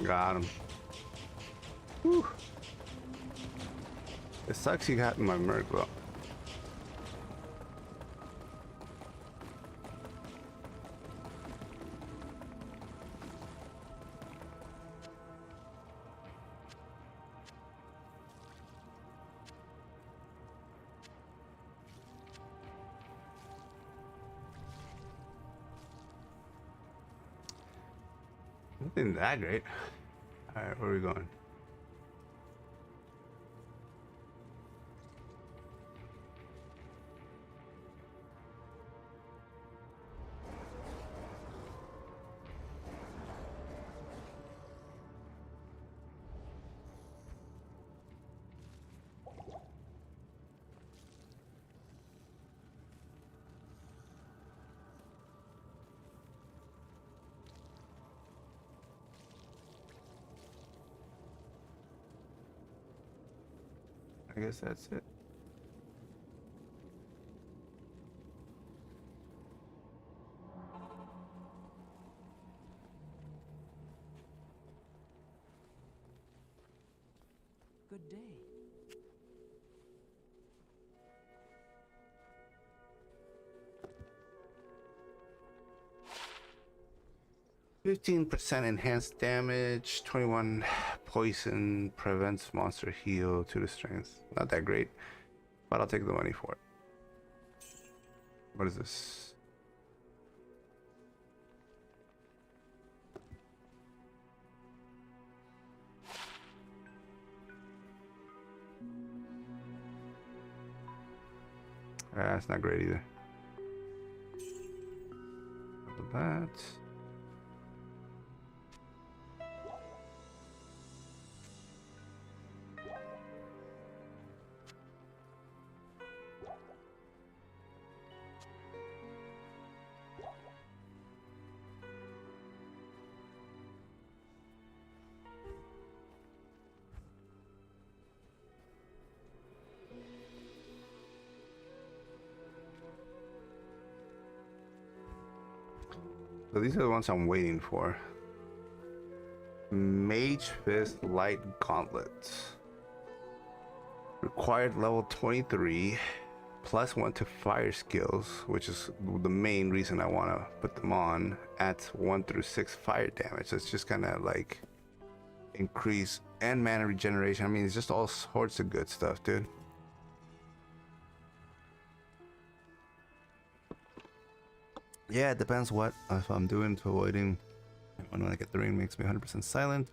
Got him. Whew. It sucks he got in my merc though. Nothing that great. Alright, where are we going? I guess that's it.
Good day.
15% enhanced damage, 21 poison, prevents monster heal, 2 to strength. Not that great, but I'll take the money for it. What is this? That's not great either. That. So these are the ones I'm waiting for. Mage Fist Light Gauntlet. Required level 23, plus 1 to fire skills, which is the main reason I want to put them on. Adds 1 through 6 fire damage. So it's just kind of like increase and mana regeneration. I mean, it's just all sorts of good stuff, dude. Yeah, it depends what if I'm doing to avoiding when I get the ring makes me 100% silent.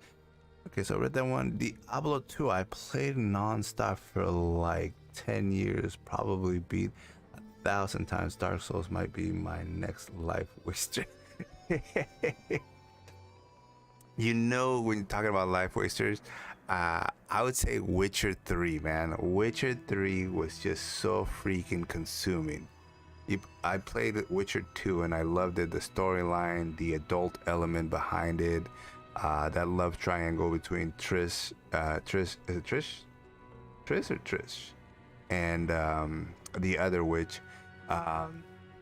Okay, so I read that one. Diablo 2, I played non-stop for like 10 years, probably beat 1,000 times. Dark Souls might be my next life waster. You know, when you're talking about life wasters, I would say Witcher 3, man. Witcher 3 was just so freaking consuming. I played Witcher 2 and I loved it. The storyline, the adult element behind it, that love triangle between Trish, is it Trish? Trish or Trish? And the other witch.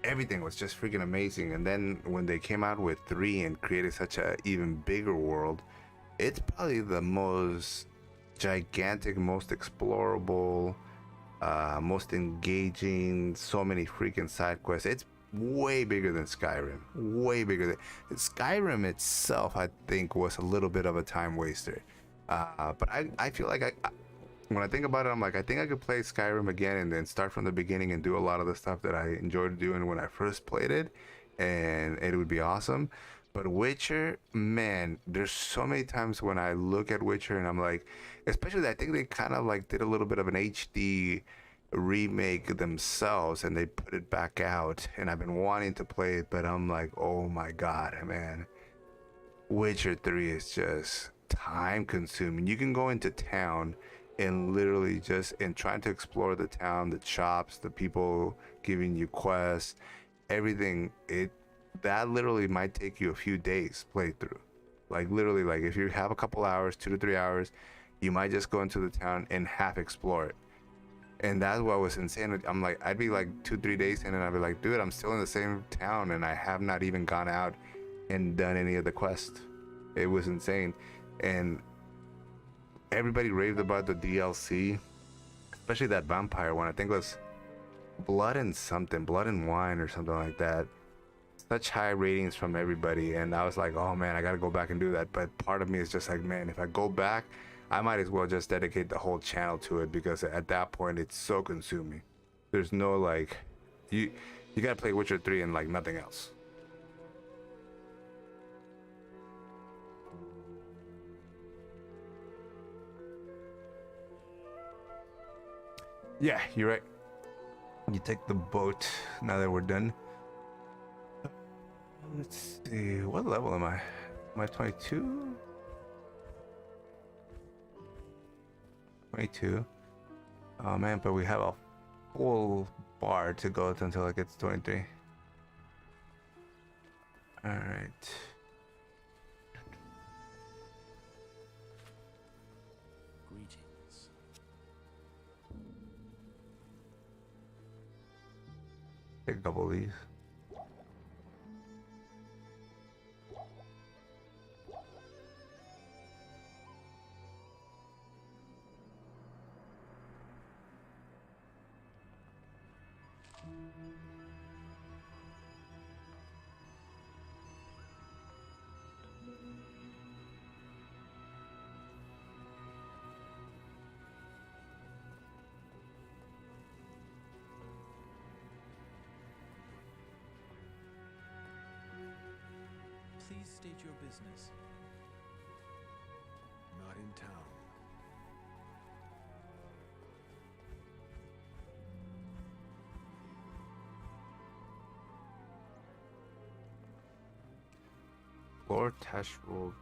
Everything was just freaking amazing. And then when they came out with 3 and created such a even bigger world, it's probably the most gigantic, most explorable, most engaging, so many freaking side quests. It's way bigger than Skyrim, way bigger than Skyrim itself. I think was a little bit of a time waster, but I feel like when I think about it, I'm like, I think I could play Skyrim again and then start from the beginning and do a lot of the stuff that I enjoyed doing when I first played it, and it would be awesome. But Witcher, man, there's so many times when I look at Witcher and I'm like, especially I think they kind of like did a little bit of an HD remake themselves and they put it back out, and I've been wanting to play it, but I'm like, oh my god, man, Witcher 3 is just time consuming. You can go into town and literally just and trying to explore the town, the shops, the people giving you quests, everything. That literally might take you a few days playthrough. Like literally, like if you have a couple hours, 2 to 3 hours, you might just go into the town and half explore it. And that's what was insane. I'm like, I'd be like 2-3 days in and I'd be like, dude, I'm still in the same town and I have not even gone out and done any of the quests. It was insane. And everybody raved about the DLC, especially that vampire one. I think it was Blood and something, Blood and Wine or something like that. Such high ratings from everybody, and I was like, oh man, I gotta go back and do that. But part of me is just like, man, if I go back, I might as well just dedicate the whole channel to it, because at that point it's so consuming. There's no like, you gotta play Witcher 3 and like nothing else. Yeah, you're right. You take the boat now that we're done. Let's see, what level am I? Am I 22? 22. Oh man, but we have a full bar to go until it gets 23. Alright.
Greetings.
Take a couple of these.
Please state your business.
Not in town.
Lord Tashrold.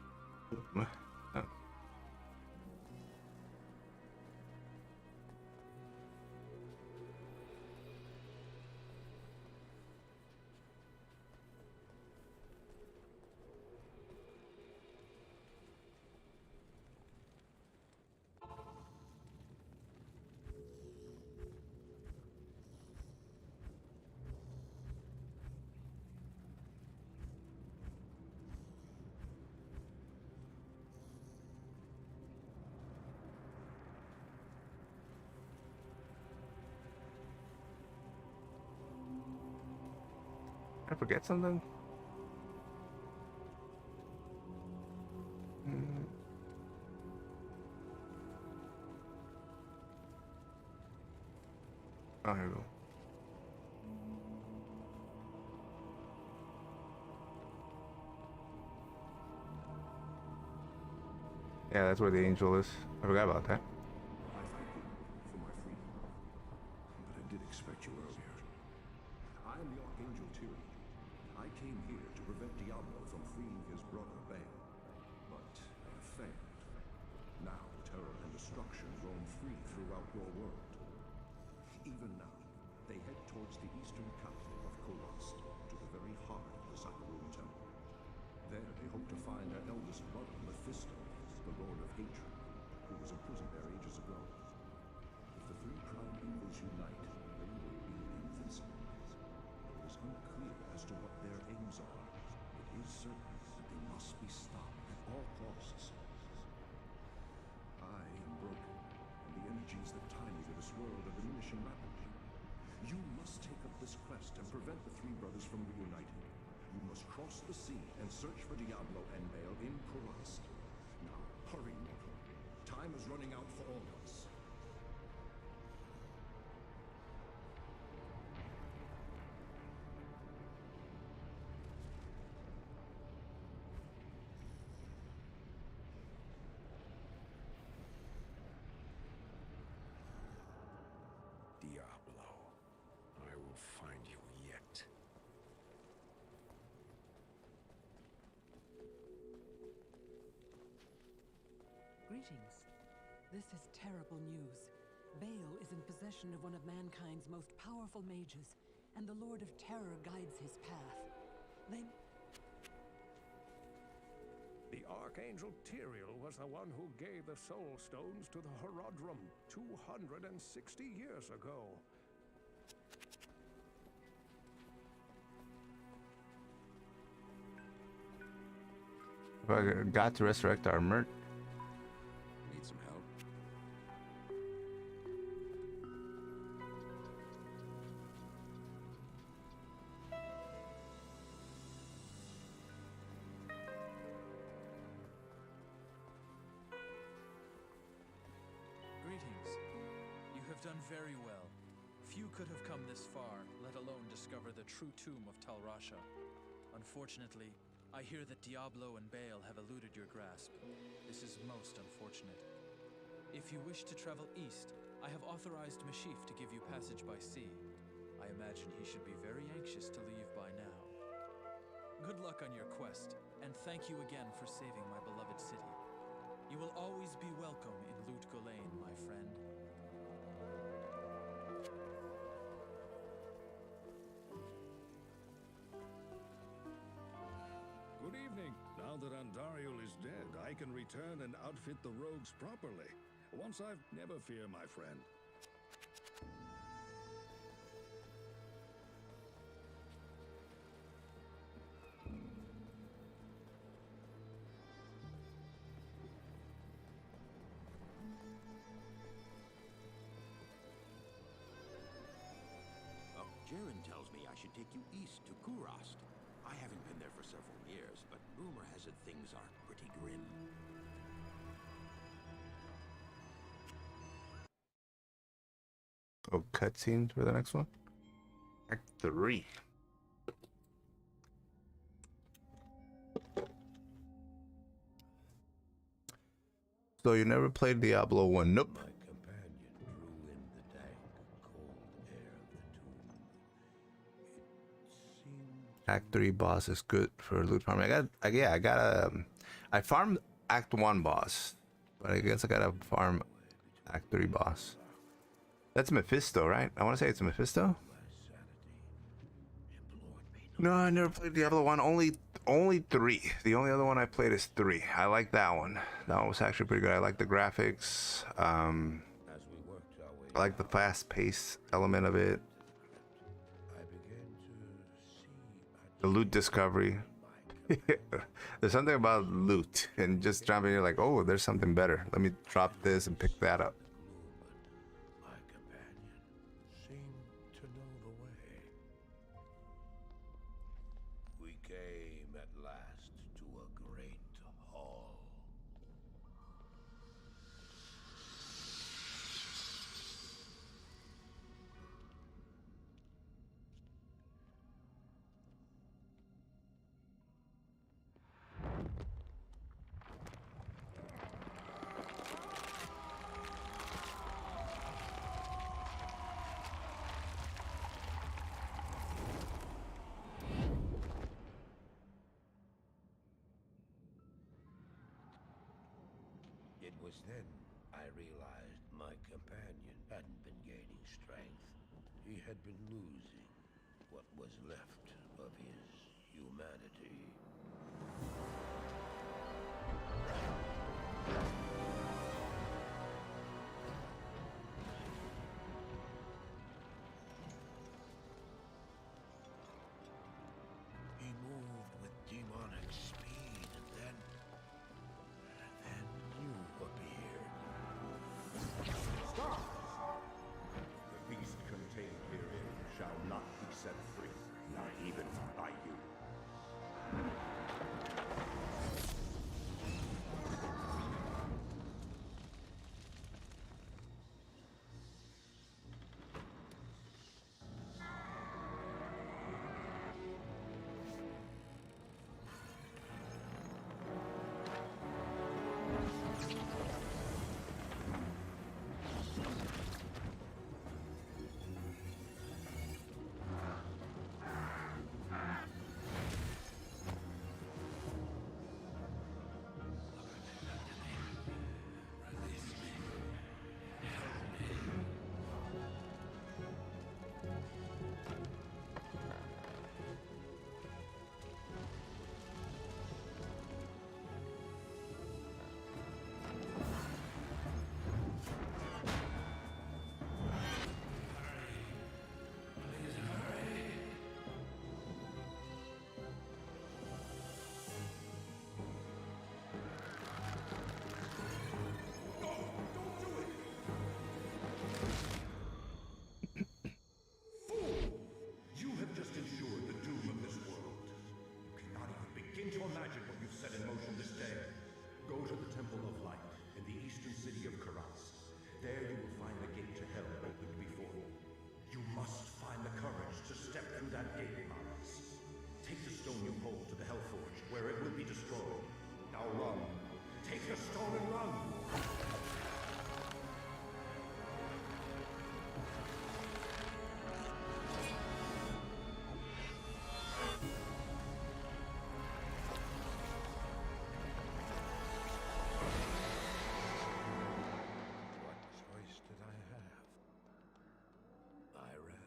Oh. forget something? Hmm. Oh, here we go. Yeah, that's where the angel is. I forgot about that.
I thank you for my freedom, but I did expect you earlier. I am the Archangel Tyrion. I came here to prevent Diablo from freeing his brother Bale, but I have failed. Now terror and destruction roam free throughout your world. Even now, they head towards the eastern capital of Korost, to the very heart of the Saccharum Temple. There they hope to find their eldest brother, Mephisto, the Lord of Hatred, who was imprisoned there ages ago. If the three prime evils unite, they will be invincible. It is unclear as to what their aims are. It is certain that they must be stopped at all costs. I am broken, and the energies that tie me to this world are diminishing rapidly. You must take up this quest and prevent the three brothers from reuniting. You must cross the sea and search for Diablo and Bale in Korost. Now, hurry, mortal. Time is running out for all of us.
Diablo, I will find you yet.
Greetings. This is terrible news. Bale is in possession of one of mankind's most powerful mages, and the Lord of Terror guides his path.
The Archangel Tyriel was the one who gave the Soul Stones to the Horodrum 260 years ago.
If I got to resurrect our mert.
Need some help?
Greetings. You have done very well. Few could have come this far, let alone discover the true tomb of Tal Rasha. Unfortunately, I hear that Diablo and Bale have eluded your grasp. This is most unfortunate. If you wish to travel east, I have authorized Mashif to give you passage by sea. I imagine he should be very anxious to leave by now. Good luck on your quest, and thank you again for saving my beloved city. You will always be welcome in Lut Gholein, my friend.
Good evening. Now that Andariel is dead, I can return and outfit the rogues properly. Once I've... Never fear, my friend.
Jaren tells me I should take you east to Korost. I haven't been there for several years, but rumor has it things are pretty grim.
Oh, cutscenes for the next one. Act 3. So you never played Diablo 1? Nope.
My companion drew in the dank, cold air of the tomb. It seemed
Act 3 boss is good for loot farming. I farmed Act 1 boss, but I guess I gotta farm Act 3 boss. That's Mephisto, right? I want to say it's Mephisto. No, I never played Diablo 1. Only 3. The only other one I played is 3. I like that one. That one was actually pretty good. I like the graphics.
as we worked our way
I like the fast-paced element of it.
I began to see
The loot discovery. There's something about loot and just jumping. You're like, oh, there's something better. Let me drop this and pick that up.
my companion seemed to know the way.
It was then I realized my companion hadn't been gaining strength. He had been losing what was left of his humanity. He moved with demonic speed, and then you appeared.
Stop! The beast contained herein shall not be set free, not even by you. You have just ensured the doom of this world. You cannot even begin to imagine what you've set in motion this day. Go to the Temple of Light in the eastern city of Karas. There you will find the gate to hell opened before you. You must find the courage to step through that gate, Maras. Take the stone you hold to the Hellforge, where it will be destroyed. Now run. Take the stone and run!
What choice did I have? I ran.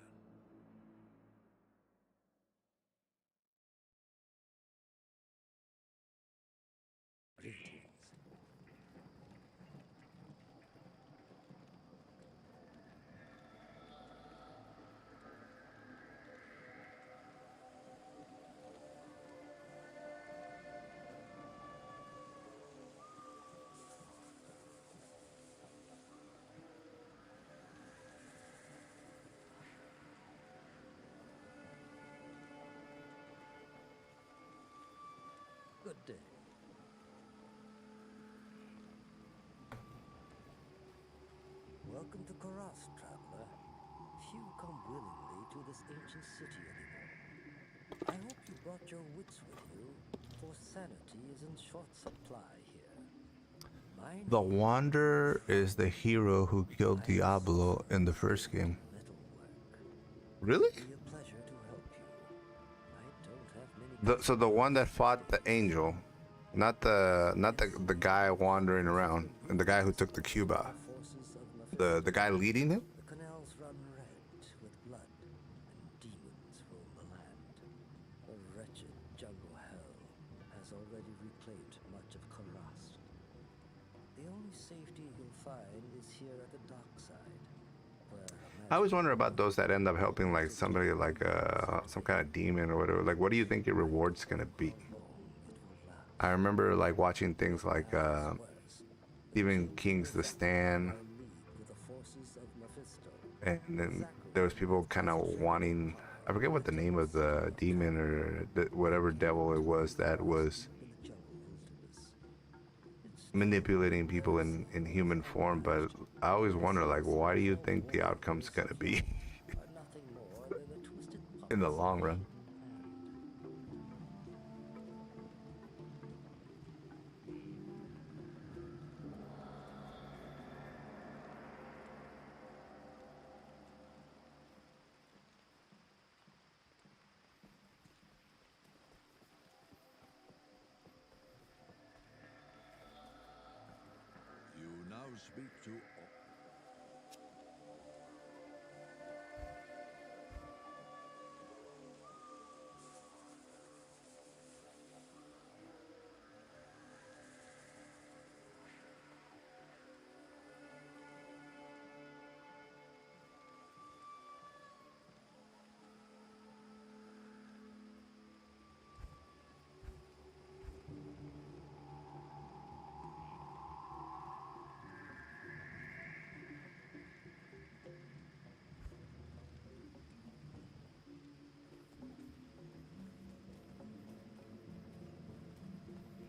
Greetings.
Good day. Welcome to Karas, traveler. Few come willingly to this ancient city anymore. I hope you brought your wits with you, for sanity is in short supply here. My
The
name
Wanderer is the hero who killed Diablo in the first game.
metal work.
Really?
It'd be a pleasure to help you. I don't have many
So the one that fought the angel, not the guy wandering around, and the guy who took the cube out.
forces of Mephisto.
The guy leading him?
The canals run red with blood, and demons roam the land. A wretched jungle hell has already reclaimed much of Karas. The only safety you'll find is here at the dock side, where
I always wonder about those that end up helping like somebody like some kind of demon or whatever. Like, what do you think your reward's gonna be? I remember like watching things like Stephen King's The Stand,
with the forces of Mephisto.
and then there was people kind of wanting, I forget what the name of the demon or whatever devil it was that was manipulating people in human form. But I always wonder, like, why do you think the outcome's gonna be
Nothing more than a twisted
in the long run?
You speak to all.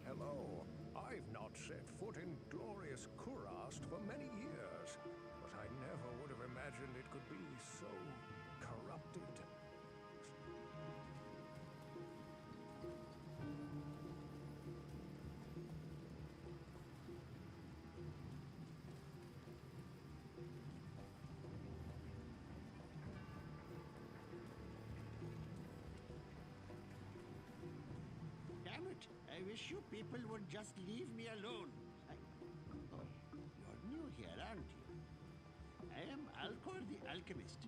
Hello. I've not set foot in glorious Kurast for many years, but I never would have imagined it could be so corrupted.
Damn it! I wish you people would just leave me alone. Oh, you're new here, aren't you? I am Alcor the Alchemist.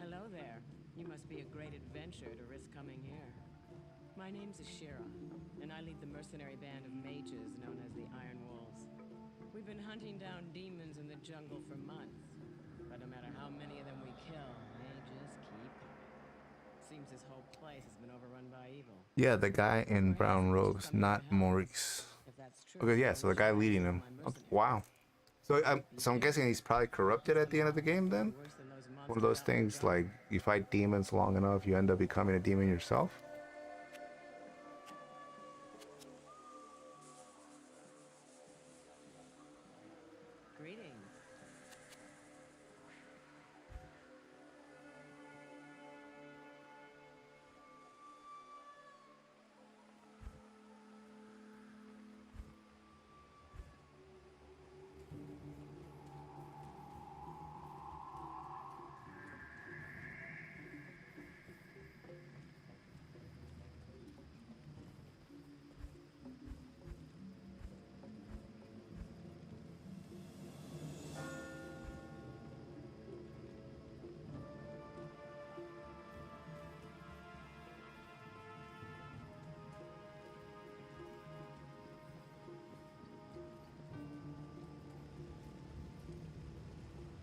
Hello there. You must be a great adventurer to risk coming here. My name's Ashira, and I lead the mercenary band of mages known as the Iron Wolves. We've been hunting down demons in the jungle for months, but no matter how many of them we kill, they just keep coming. Seems this whole place has been overrun by evil.
Yeah, the guy in brown robes, not Maurice.
If that's true,
Okay, yeah, so the guy leading him. Wow. So I'm guessing he's probably corrupted at the end of the game then? One of those things like you fight demons long enough, you end up becoming a demon yourself?
Greetings.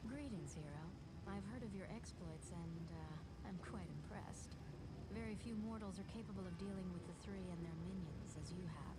Greetings, hero. I've heard of your exploits and, I'm quite impressed. Very few mortals are capable of dealing with the three and their minions as you have.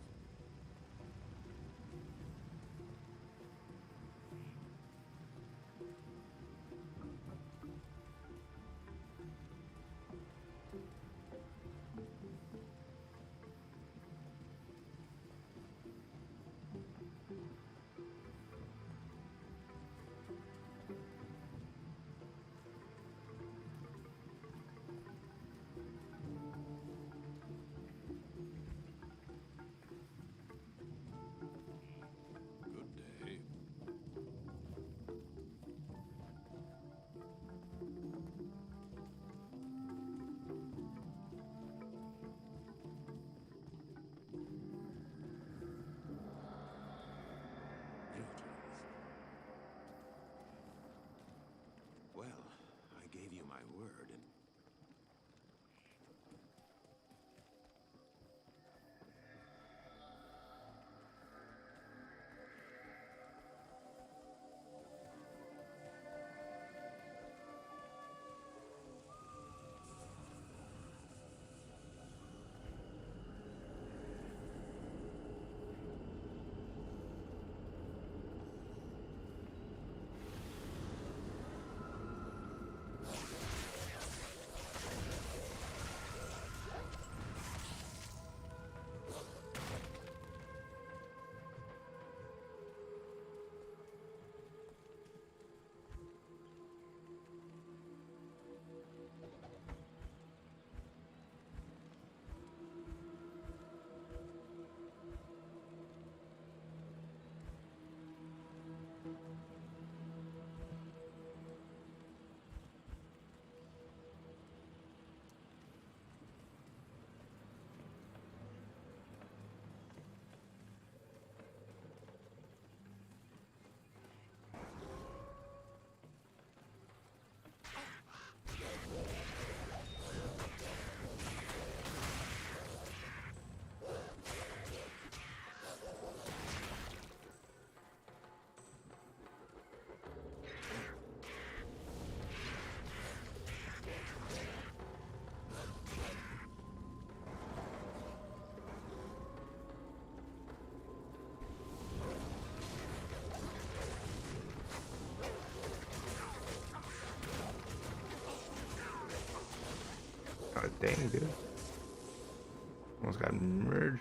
God dang, dude. Almost got merged.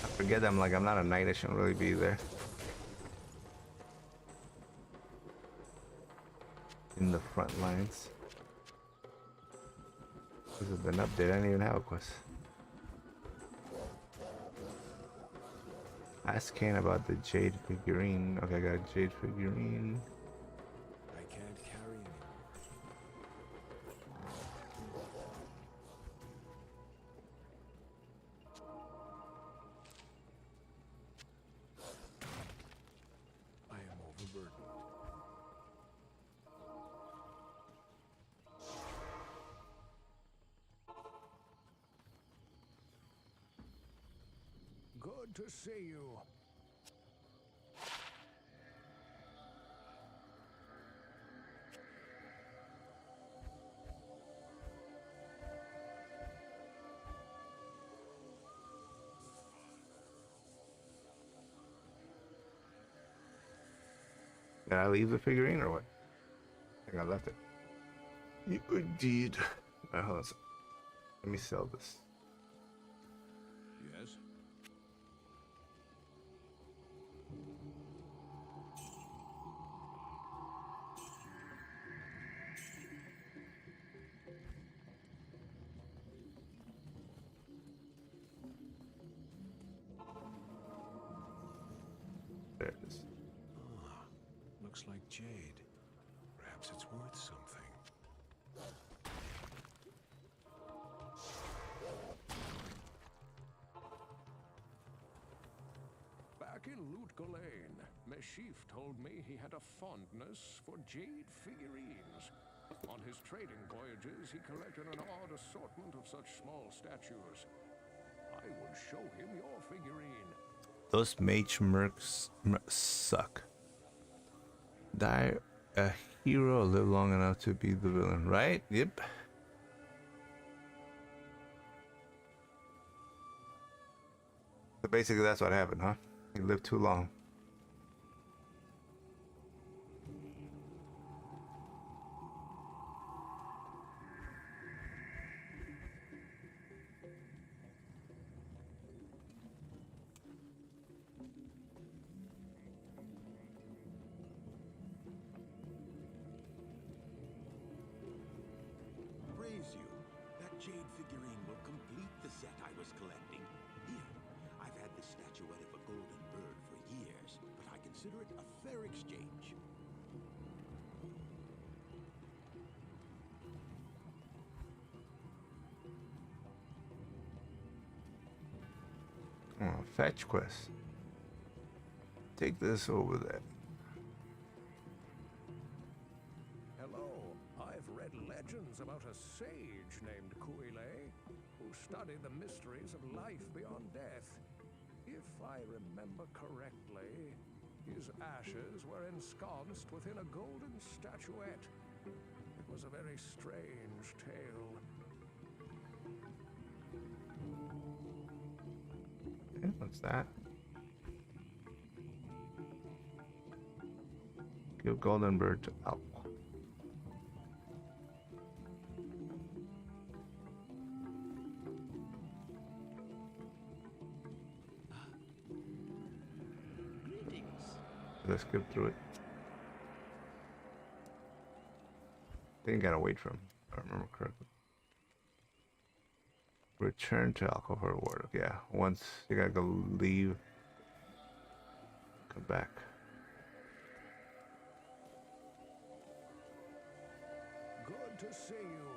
I forget I'm like, I'm not a knight, I shouldn't really be there. In the front lines. This has been updated, I didn't even have a quest. Ask Kane about the jade figurine. Okay, I got a jade figurine.
I can't carry anymore. I am overburdened.
Good to see you.
Did I leave the figurine or what? I think I left it. You indeed. Alright, hold on a second. Let me sell this.
Yes?
There it is.
Ah, looks like jade. Perhaps it's worth something.
Back in Lutgolain, Meshif told me he had a fondness for jade figurines. On his trading voyages, he collected an odd assortment of such small statues. I would show him your figurine.
Those mage mercs suck. Die a hero, live long enough to be the villain, right? Yep. So basically that's what happened, huh? He lived too long.
Praise you. That jade figurine will complete the set I was collecting. Here, I've had this statuette of a golden bird for years, but I consider it a fair exchange.
Oh, fetch quest. Take this over there.
Hello, I've read legends about a sage named Kuile, who studied the mysteries of life beyond death. If I remember correctly, his ashes were ensconced within a golden statuette. It was a very strange tale.
Okay, what's that? Give golden bird to Alp.
Greetings.
Let's skip through it. I think I gotta wait for him, if I remember correctly. Return to Alcohol World. Yeah, once you gotta go leave, come back.
Good to see you.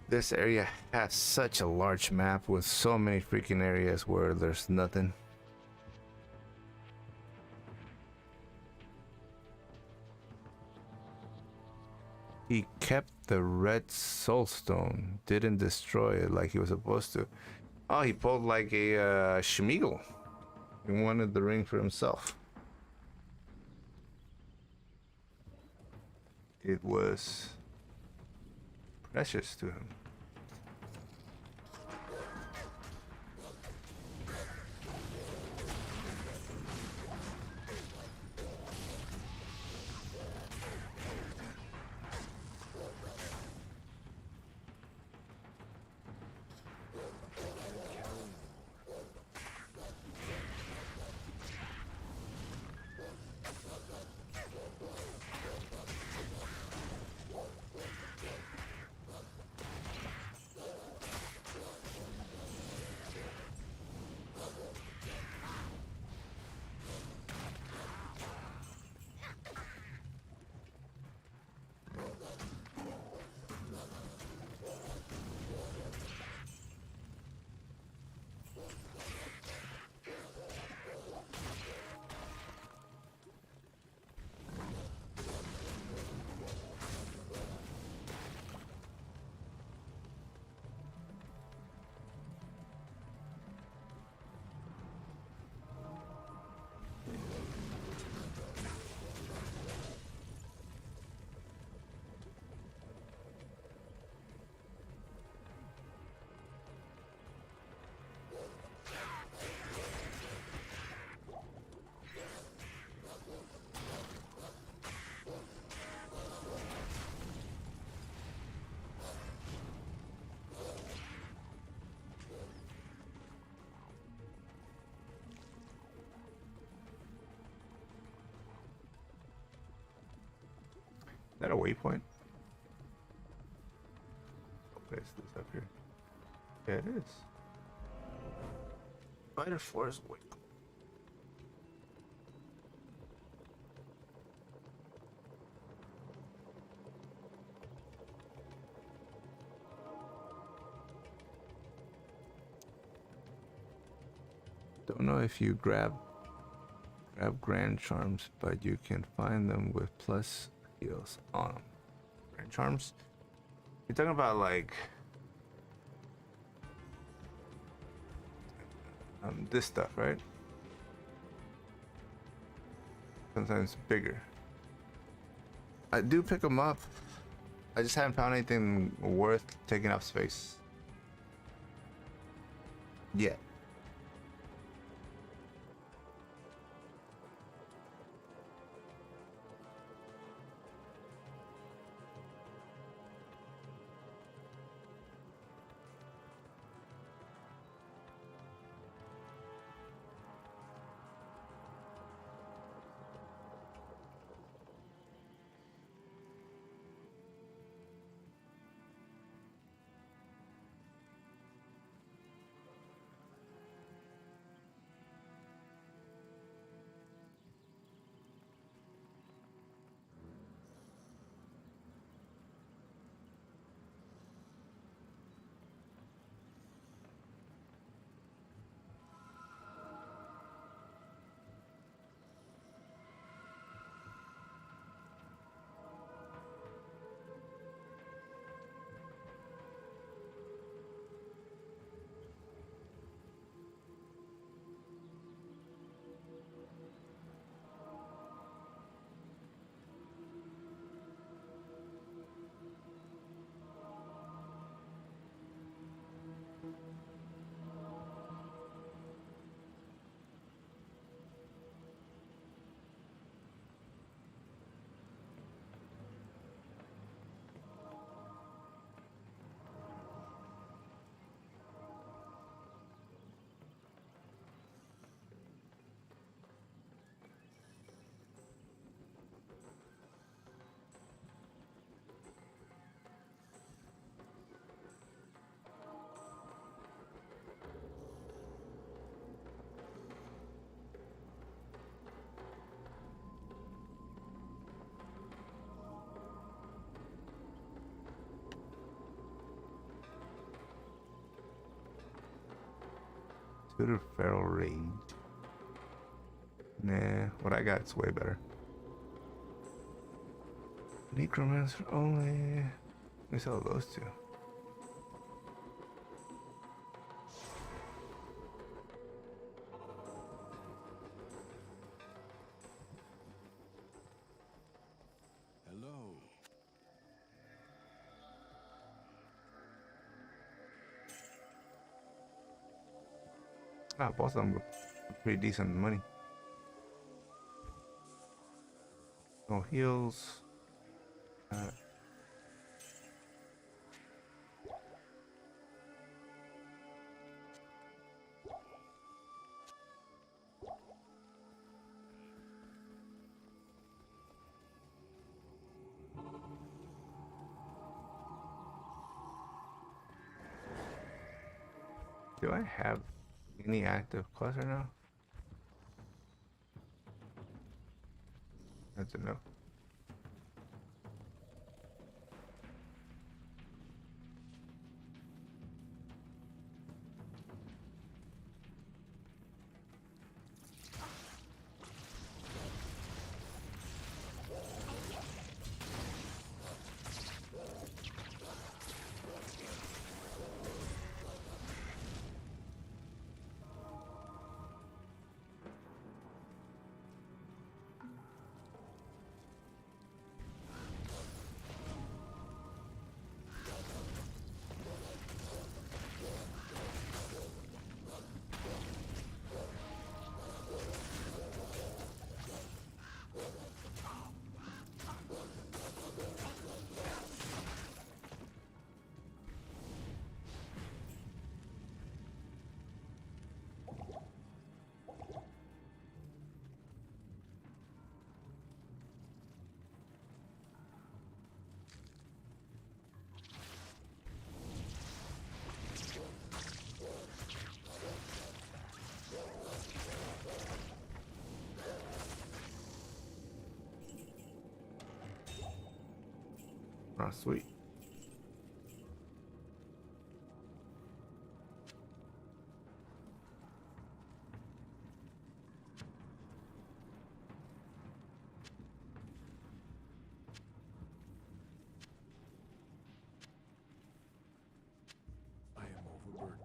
This area has such a large map with so many freaking areas where there's nothing. He kept the red soulstone, didn't destroy it like he was supposed to. Oh, he pulled like a Schmeagle. He wanted the ring for himself. It was precious to him. that a waypoint? Okay, so this up here. Yeah, it is. Spider Forest waypoint. Don't know if you grab grand charms, but you can find them with plus heals on them. Grand charms? You're talking about like this stuff, right? Sometimes bigger. I do pick them up. I just haven't found anything worth taking up space yet. Tutor Feral Rage. Nah, what I got is way better. Necromancer only. Let me sell those two.
Hello.
Ah, both of them were pretty decent money. No heals. Do I have any active quests right now? That's a no. Oh, sweet.
I am overburdened.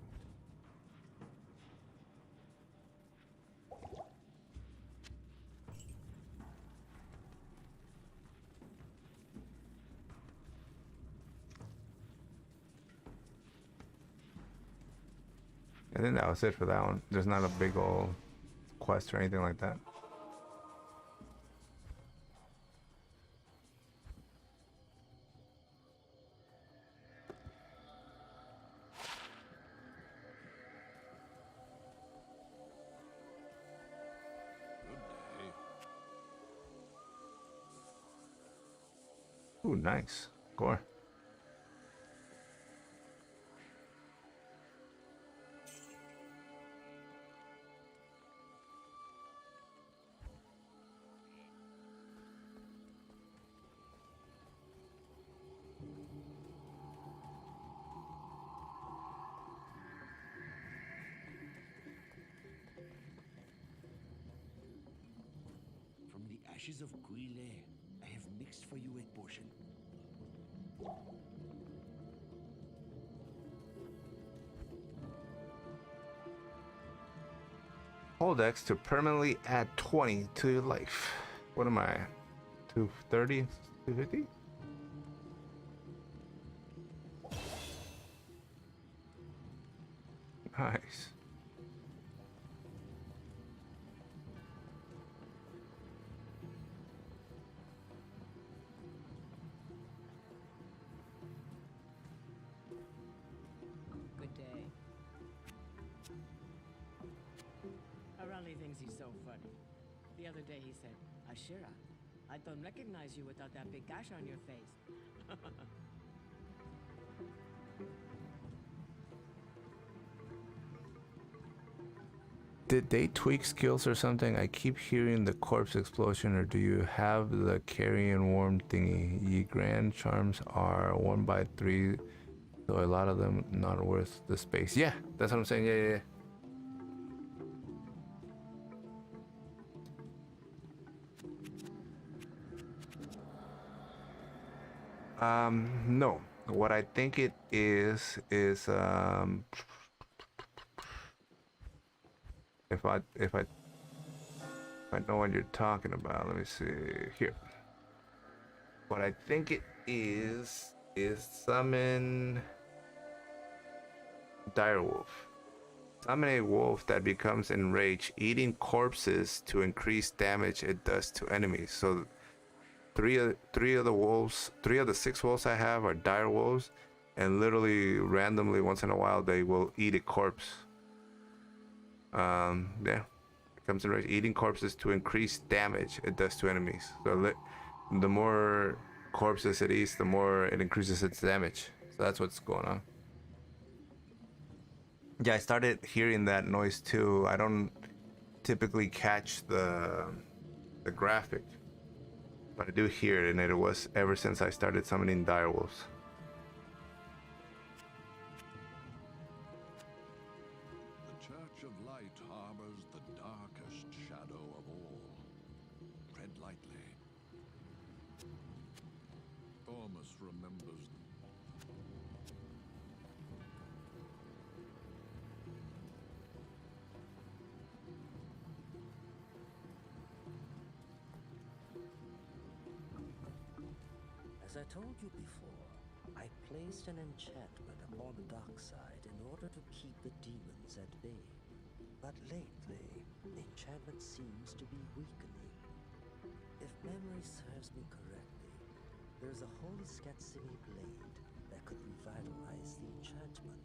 I think that was it for that one. There's not a big old quest or anything like that.
Good day.
Ooh, nice. Gore.
From the ashes of Guile, I have mixed for you a potion.
Hold X to permanently add 20 to your life. What am I? 230? 250? Nice.
Good day. Arali thinks he's so funny. The other day he said, Ashira, I don't recognize you without that big gash on your face.
Did they tweak skills or something? I keep hearing the corpse explosion, or do you have the carrion worm thingy? Ye grand charms are 1/3, so a lot of them not worth the space. Yeah, that's what I'm saying. Yeah. No. What I think it is if I know what you're talking about, let me see here. What I think it is summon direwolf. Summon a wolf that becomes enraged, eating corpses to increase damage it does to enemies. So three of the 6 wolves I have are dire wolves, and literally randomly once in a while they will eat a corpse. Yeah, becomes enraged, eating corpses to increase damage it does to enemies. So the more corpses it eats, the more it increases its damage. So that's what's going on. Yeah, I started hearing that noise too. I don't typically catch the graphic, but I do hear it, and it was ever since I started summoning direwolves.
The Church of Light harbors the darkest shadow of all. Tread lightly. Thomas remembers.
As I told you before, I placed an enchantment upon the dark side in order to keep the demons at bay. But lately, the enchantment seems to be weakening. If memory serves me correctly, there's a holy Skatsimi blade that could revitalize the enchantment.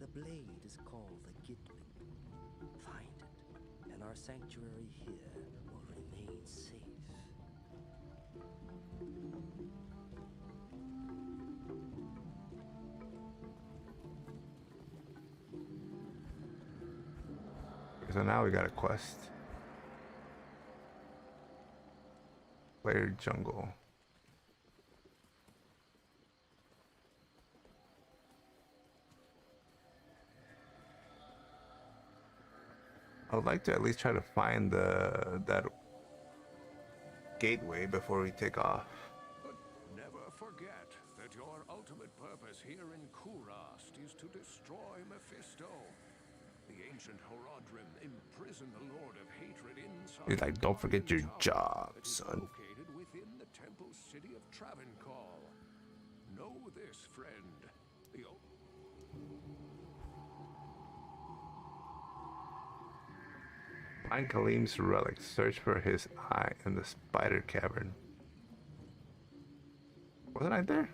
The blade is called the Gitmin. Find it, and our sanctuary here will remain safe.
So now we got a quest. Player jungle. I would like to at least try to find that gateway before we take off.
But never forget that your ultimate purpose here in Kurast is to destroy Mephisto. The ancient Horadrim imprisoned the Lord of Hatred inside.
He's like, don't forget your job, son.
Located within the temple city of Travancore. Know this, friend.
Find Kalim's relic. Search for his eye in the spider cavern. Wasn't I there?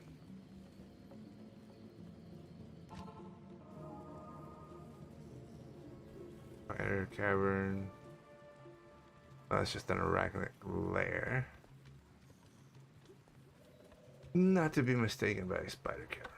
Spider cavern. Oh, that's just an arachnic lair. Not to be mistaken by a spider cavern.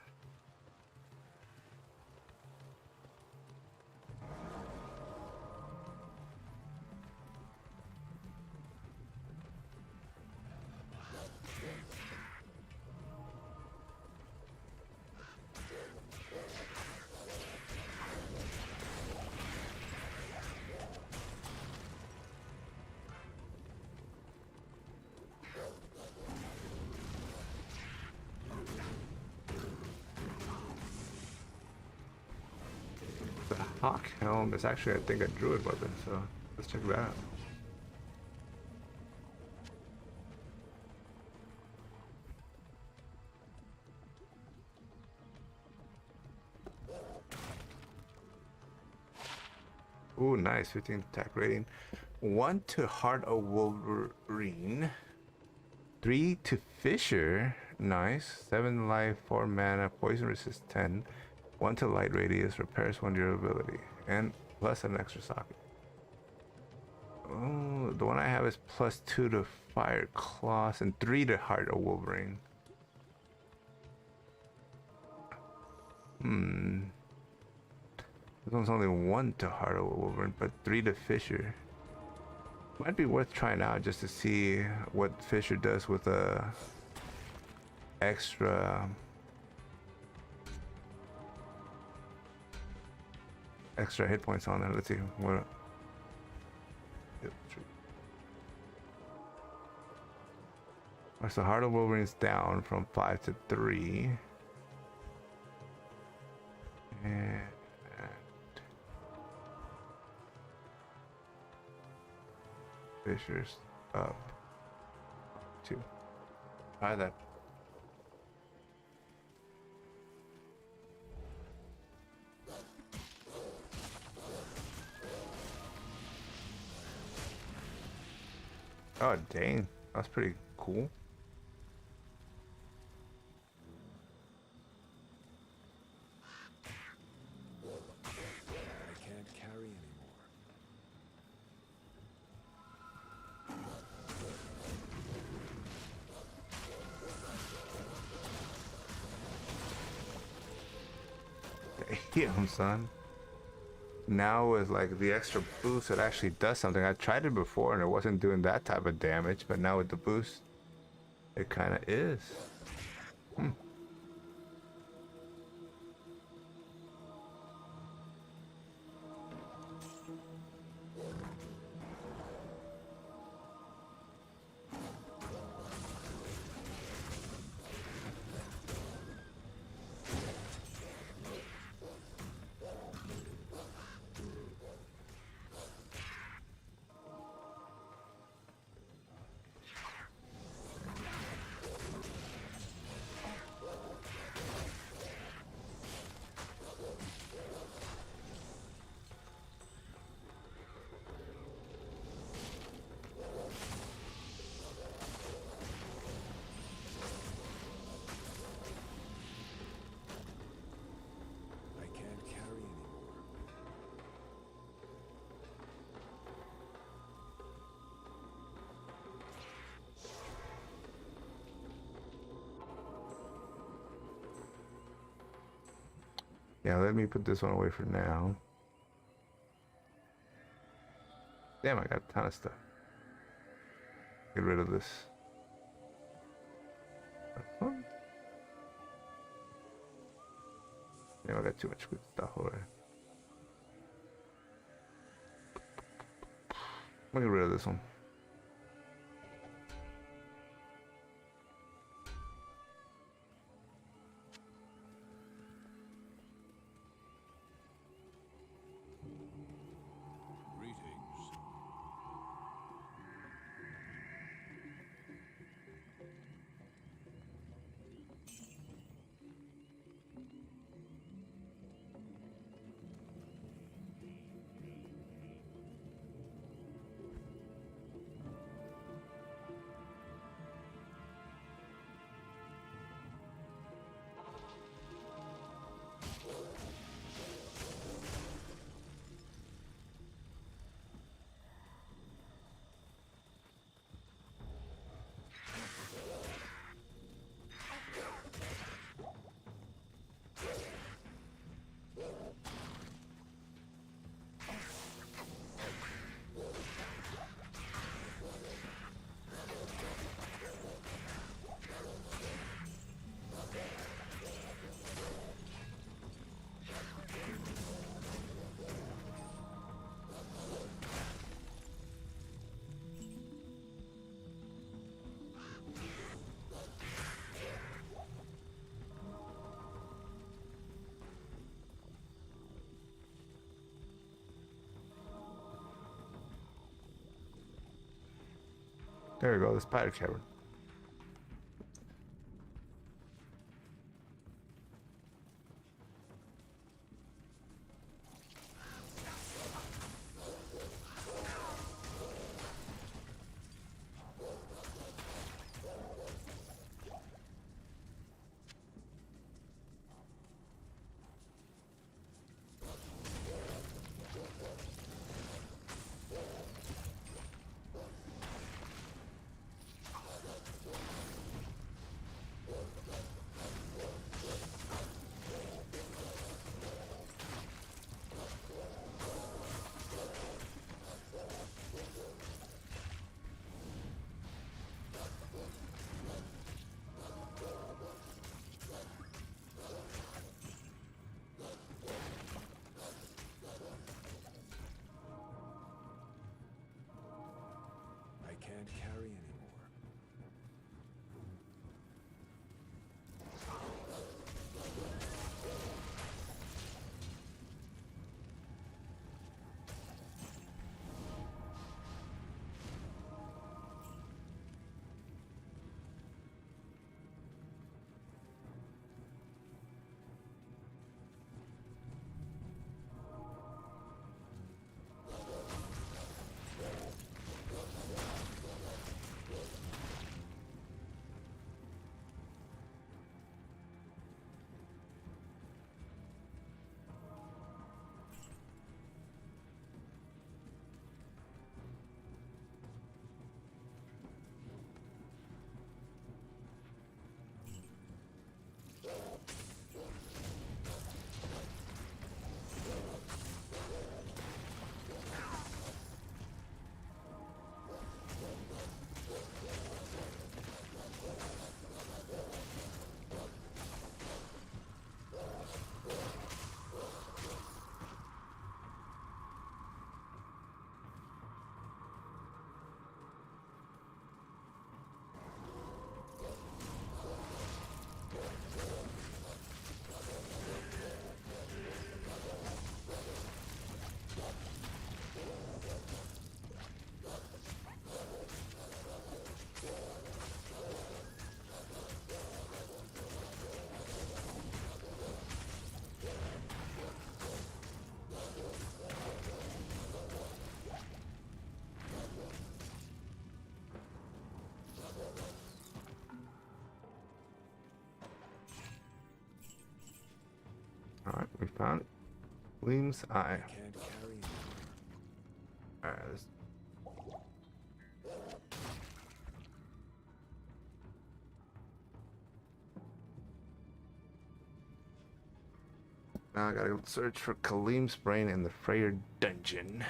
The Hawk Helm is actually, I think, a Druid weapon, so let's check that out. Ooh, nice. 15 attack rating. 1 to Heart of Wolverine. 3 to Fisher. Nice. 7 life, 4 mana, poison resist 10. 1 to Light Radius, repairs 1 durability. And plus an extra socket. Oh, the one I have is plus 2 to Fire Claws and 3 to Heart of Wolverine. This one's only 1 to Heart of Wolverine, but 3 to Fisher. Might be worth trying out just to see what Fisher does with a extra hit points on there. Let's see what. So Heart of Wolverine's down from 5 to 3. And Fisher's up 2. Try that. Oh dang, that's pretty cool.
I can't carry anymore.
Damn, son. Now with like the extra boost, it actually does something. I tried it before and it wasn't doing that type of damage, but now with the boost, it kind of is.
I can't carry anymore.
Yeah, let me put this one away for now. Damn, I got a ton of stuff. Get rid of this. Damn, I got too much good stuff over there. I'll get rid of this one.
Greetings.
There we go, the spider cavern.
I can't carry anymore.
Alright, we found it. Gleam's Eye.
I can't carry anymore.
Alright, let's... Now I gotta go search for Kaleem's brain in the Freyr dungeon.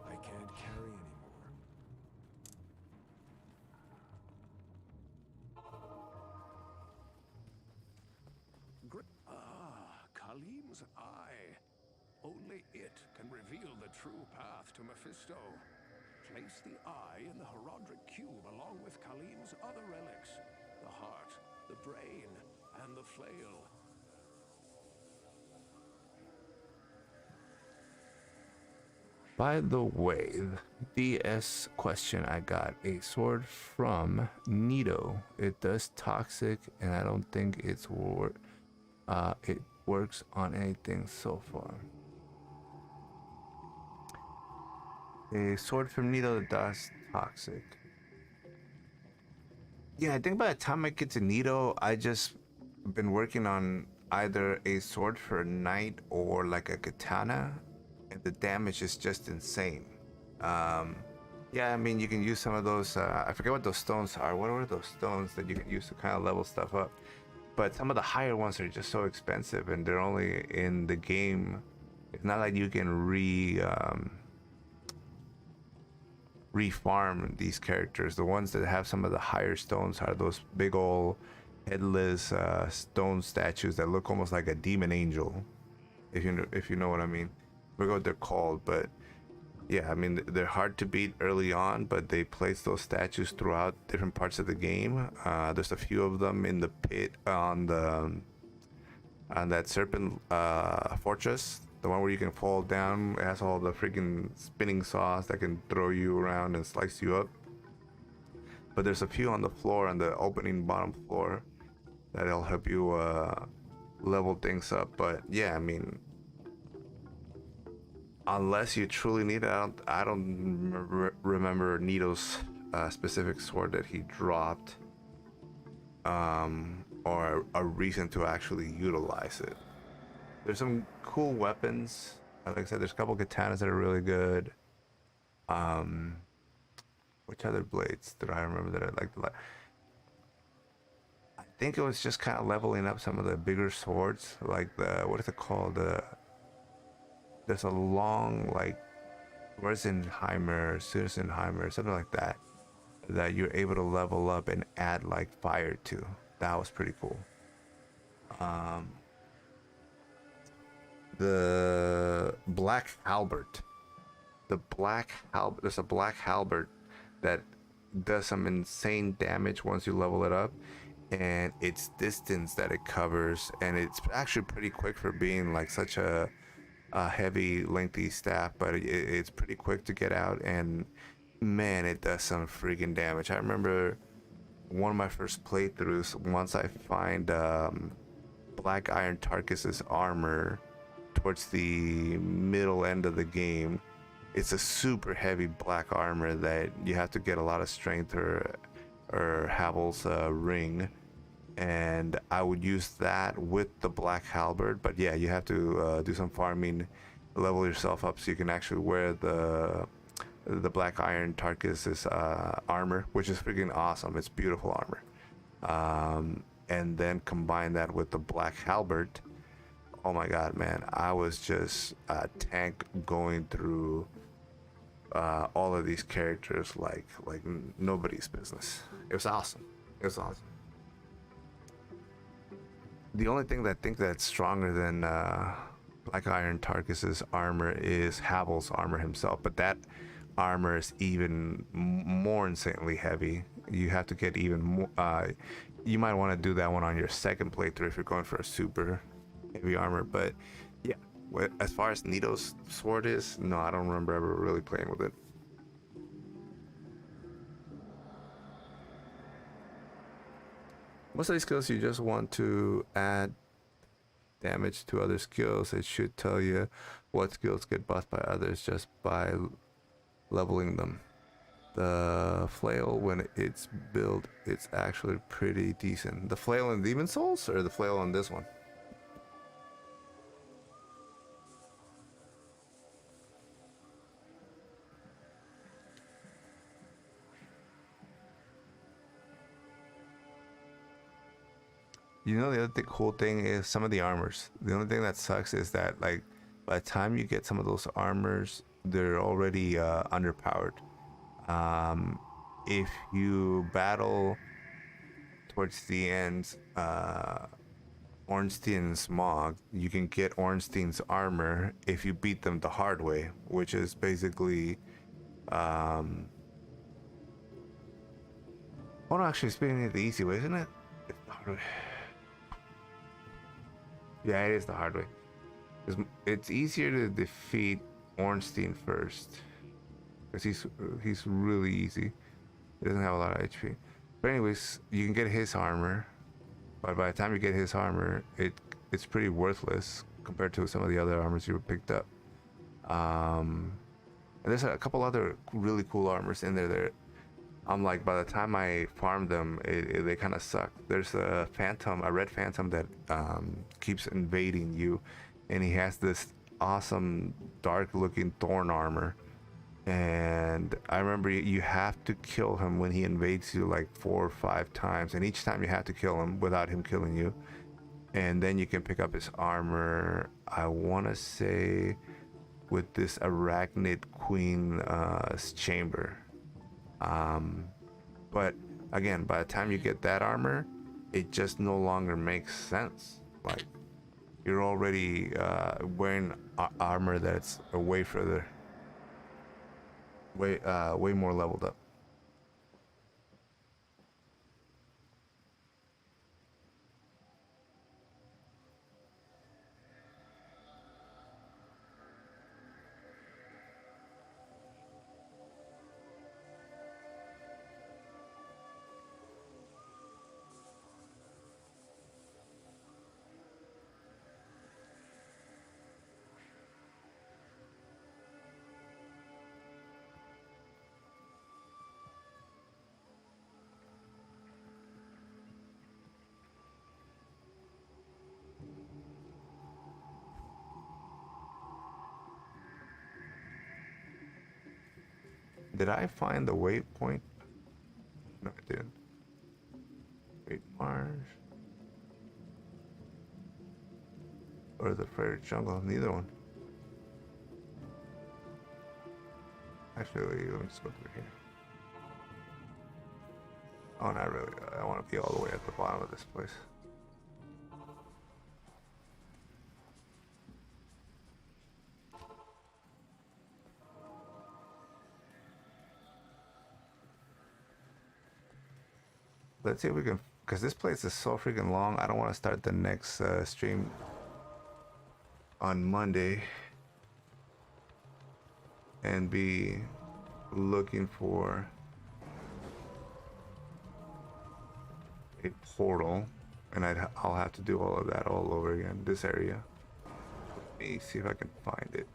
I can't carry anymore. Ah, Kaleem's Eye.
Only it can reveal the true path to Mephisto. Place the eye in the Herodric cube along with Khalim's other relics. The heart, the brain, and the flail.
By the way, the DS question I got a sword from Nito. It does toxic, and I don't think it works on anything so far. A sword from Nito that does toxic. Yeah, I think by the time I get to Nito, I just been working on either a sword for a knight or like a katana, and the damage is just insane. Yeah, I mean, you can use some of those, I forget what those stones are. What are those stones that you can use to kind of level stuff up? But some of the higher ones are just so expensive, and they're only in the game. It's not like you can refarm these characters. The ones that have some of the higher stones are those big old headless stone statues that look almost like a demon angel, if you know what I mean. I forget what they're called, but yeah, I mean, they're hard to beat early on, but they place those statues throughout different parts of the game. There's a few of them in the pit on that serpent fortress, the one where you can fall down. It has all the freaking spinning saws that can throw you around and slice you up. But there's a few on the floor, on the opening bottom floor, that'll help you level things up. But yeah, I mean, unless you truly need it, I don't remember Nito's specific sword that he dropped, or a reason to actually utilize it. There's some cool weapons. Like I said, there's a couple katanas that are really good. Which other blades did I remember that I liked a lot? I think it was just kind of leveling up some of the bigger swords, like what is it called? There's a long, like, Rosenheimer, Susenheimer, something like that, that you're able to level up and add like fire to. That was pretty cool. The black halberd. There's a black halberd that does some insane damage once you level it up, and its distance that it covers, and it's actually pretty quick for being like such a heavy, lengthy staff, but it's pretty quick to get out, and man, it does some freaking damage. I remember one of my first playthroughs, once I find Black Iron Tarkus's armor towards the middle end of the game. It's a super heavy black armor that you have to get a lot of strength or Havel's ring, and I would use that with the black halberd. But yeah, you have to do some farming, level yourself up so you can actually wear the Black Iron Tarkus's armor, which is freaking awesome. It's beautiful armor. And then combine that with the black halberd. Oh my god, man, I was just a tank going through all of these characters like nobody's business. It was awesome. It was awesome. The only thing that I think that's stronger than Black Iron Tarkus's armor is Havel's armor himself, but that armor is even more insanely heavy. You have to get even more. You might want to do that one on your second playthrough if you're going for a super heavy armor. But yeah, as far as Nito's sword is, no, I don't remember ever really playing with it. Most of these skills, you just want to add damage to other skills. It should tell you what skills get buffed by others just by leveling them. The flail, when it's built, it's actually pretty decent. The flail in Demon Souls or the flail on this one? You know, the other cool thing is some of the armors. The only thing that sucks is that, like, by the time you get some of those armors, they're already underpowered. If you battle towards the end, Ornstein and Smog, you can get Ornstein's armor if you beat them the hard way, which is basically well, no, actually, speaking of the easy way, isn't it? It's the hard way. Yeah, it is the hard way. It's easier to defeat Ornstein first, because he's really easy. He doesn't have a lot of HP. But anyways, you can get his armor, but by the time you get his armor, it's pretty worthless compared to some of the other armors you picked up. And there's a couple other really cool armors in there. I'm like, by the time I farm them, they kind of suck. There's a phantom, a red phantom that keeps invading you, and he has this awesome dark-looking thorn armor. And I remember you have to kill him when he invades you like 4 or 5 times, and each time you have to kill him without him killing you. And then you can pick up his armor. I want to say with this Arachnid Queen's chamber. But again, by the time you get that armor, it just no longer makes sense. Like, you're already wearing armor that's way further, way more leveled up. Did I find the waypoint? No, I didn't. Wait, Mars. Or the Fairy Jungle? Neither one. Actually, let me just go through here. Oh, not really. I want to be all the way at the bottom of this place. Let's see if we can, because this place is so freaking long. I don't want to start the next stream on Monday and be looking for a portal, and I'll have to do all of that all over again. This area. Let me see if I can find it.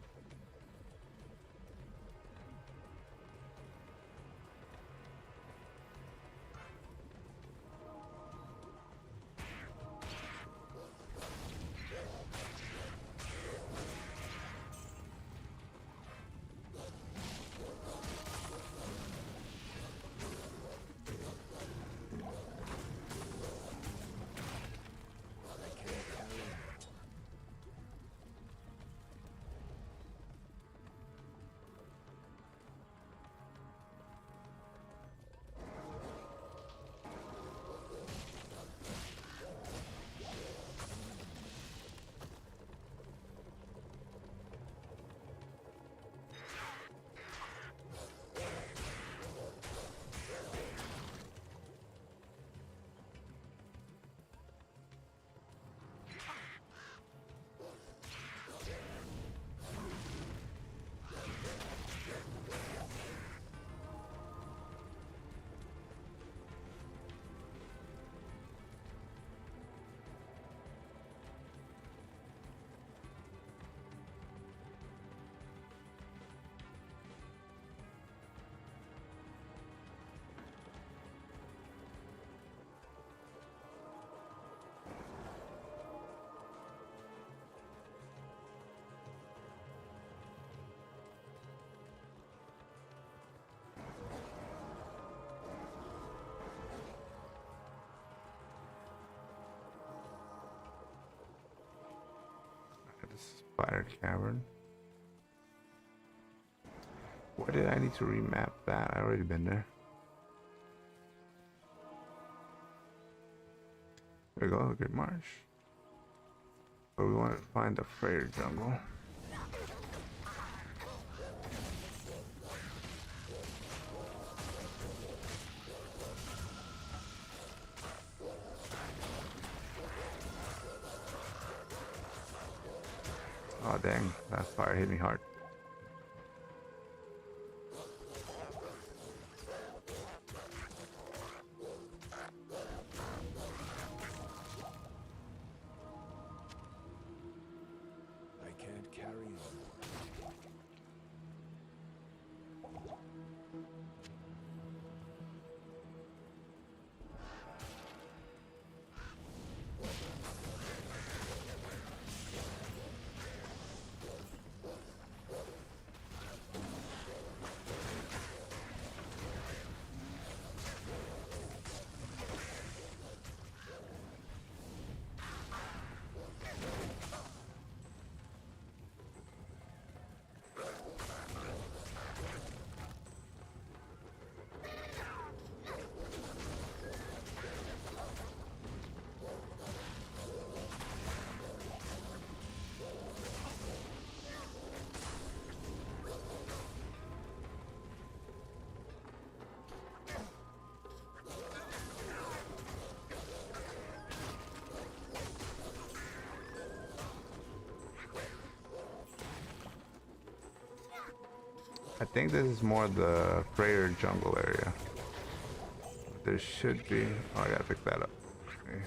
Spider Cavern. Why did I need to remap that? I already been there. There we go, Great Marsh. But we want to find the Freyr jungle. Oh dang, that fire hit me hard.
I can't carry anymore.
I think this is more the Freyr jungle area. There should be. Oh, I gotta pick that up. Okay.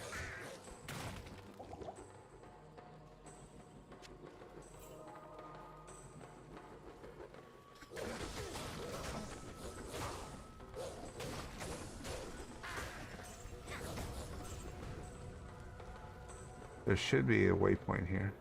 There should be a waypoint here.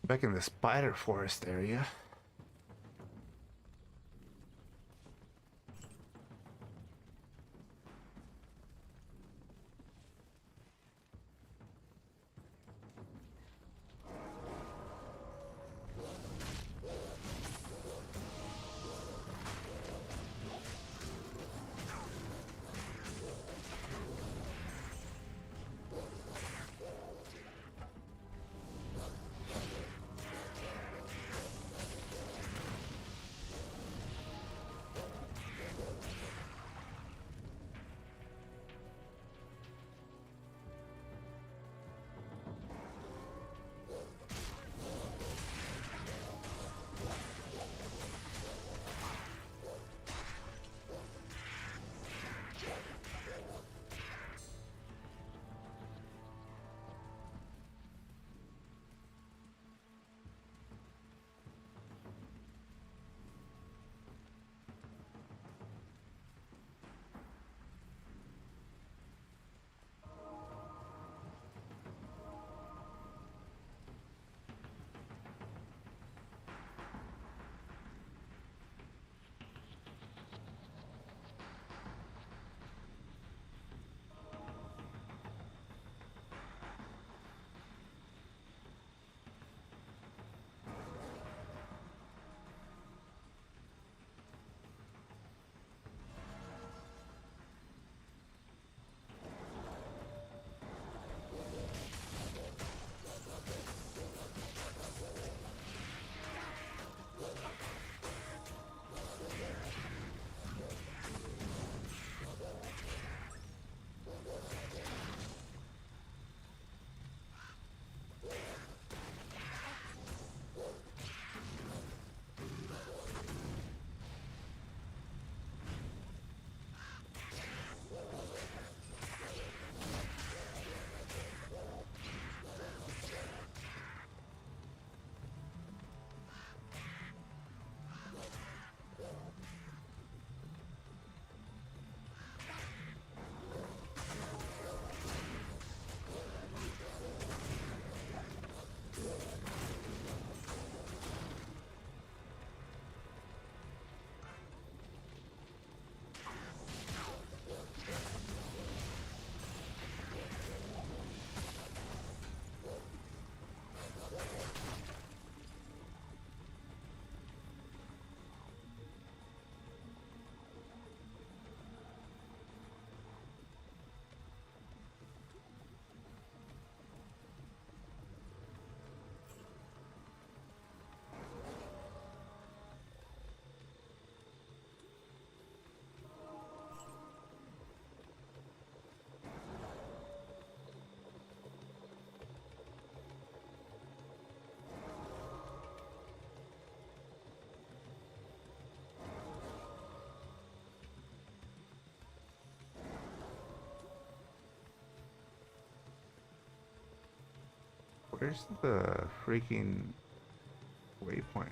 Back in the spider forest area. Where's the freaking waypoint?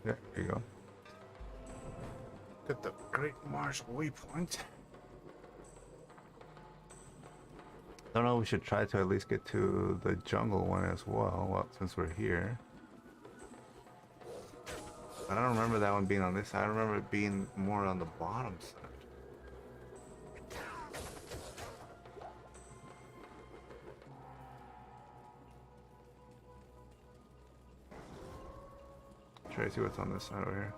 There you go. Get the Great Marsh waypoint. Don't know. We should try to at least get to the jungle one as well. Well, since we're here. I don't remember that one being on this side. I remember it being more on the bottom side. Try to see what's on this side over here.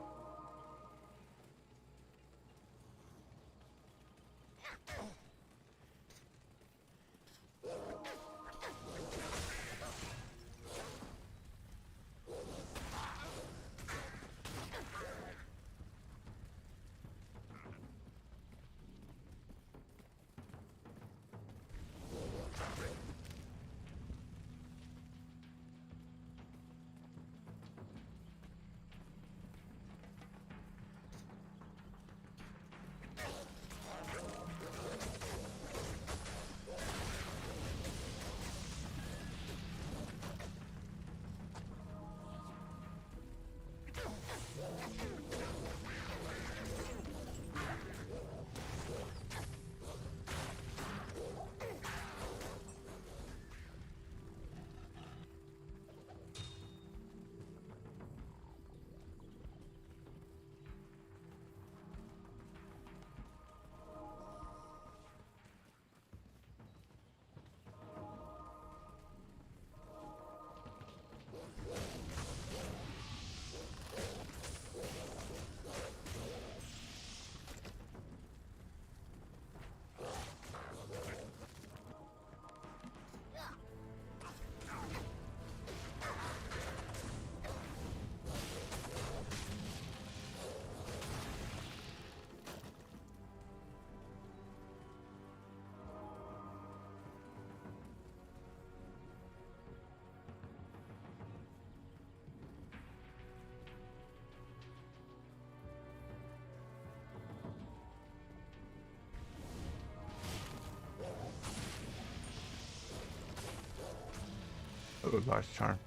Oh, large charm.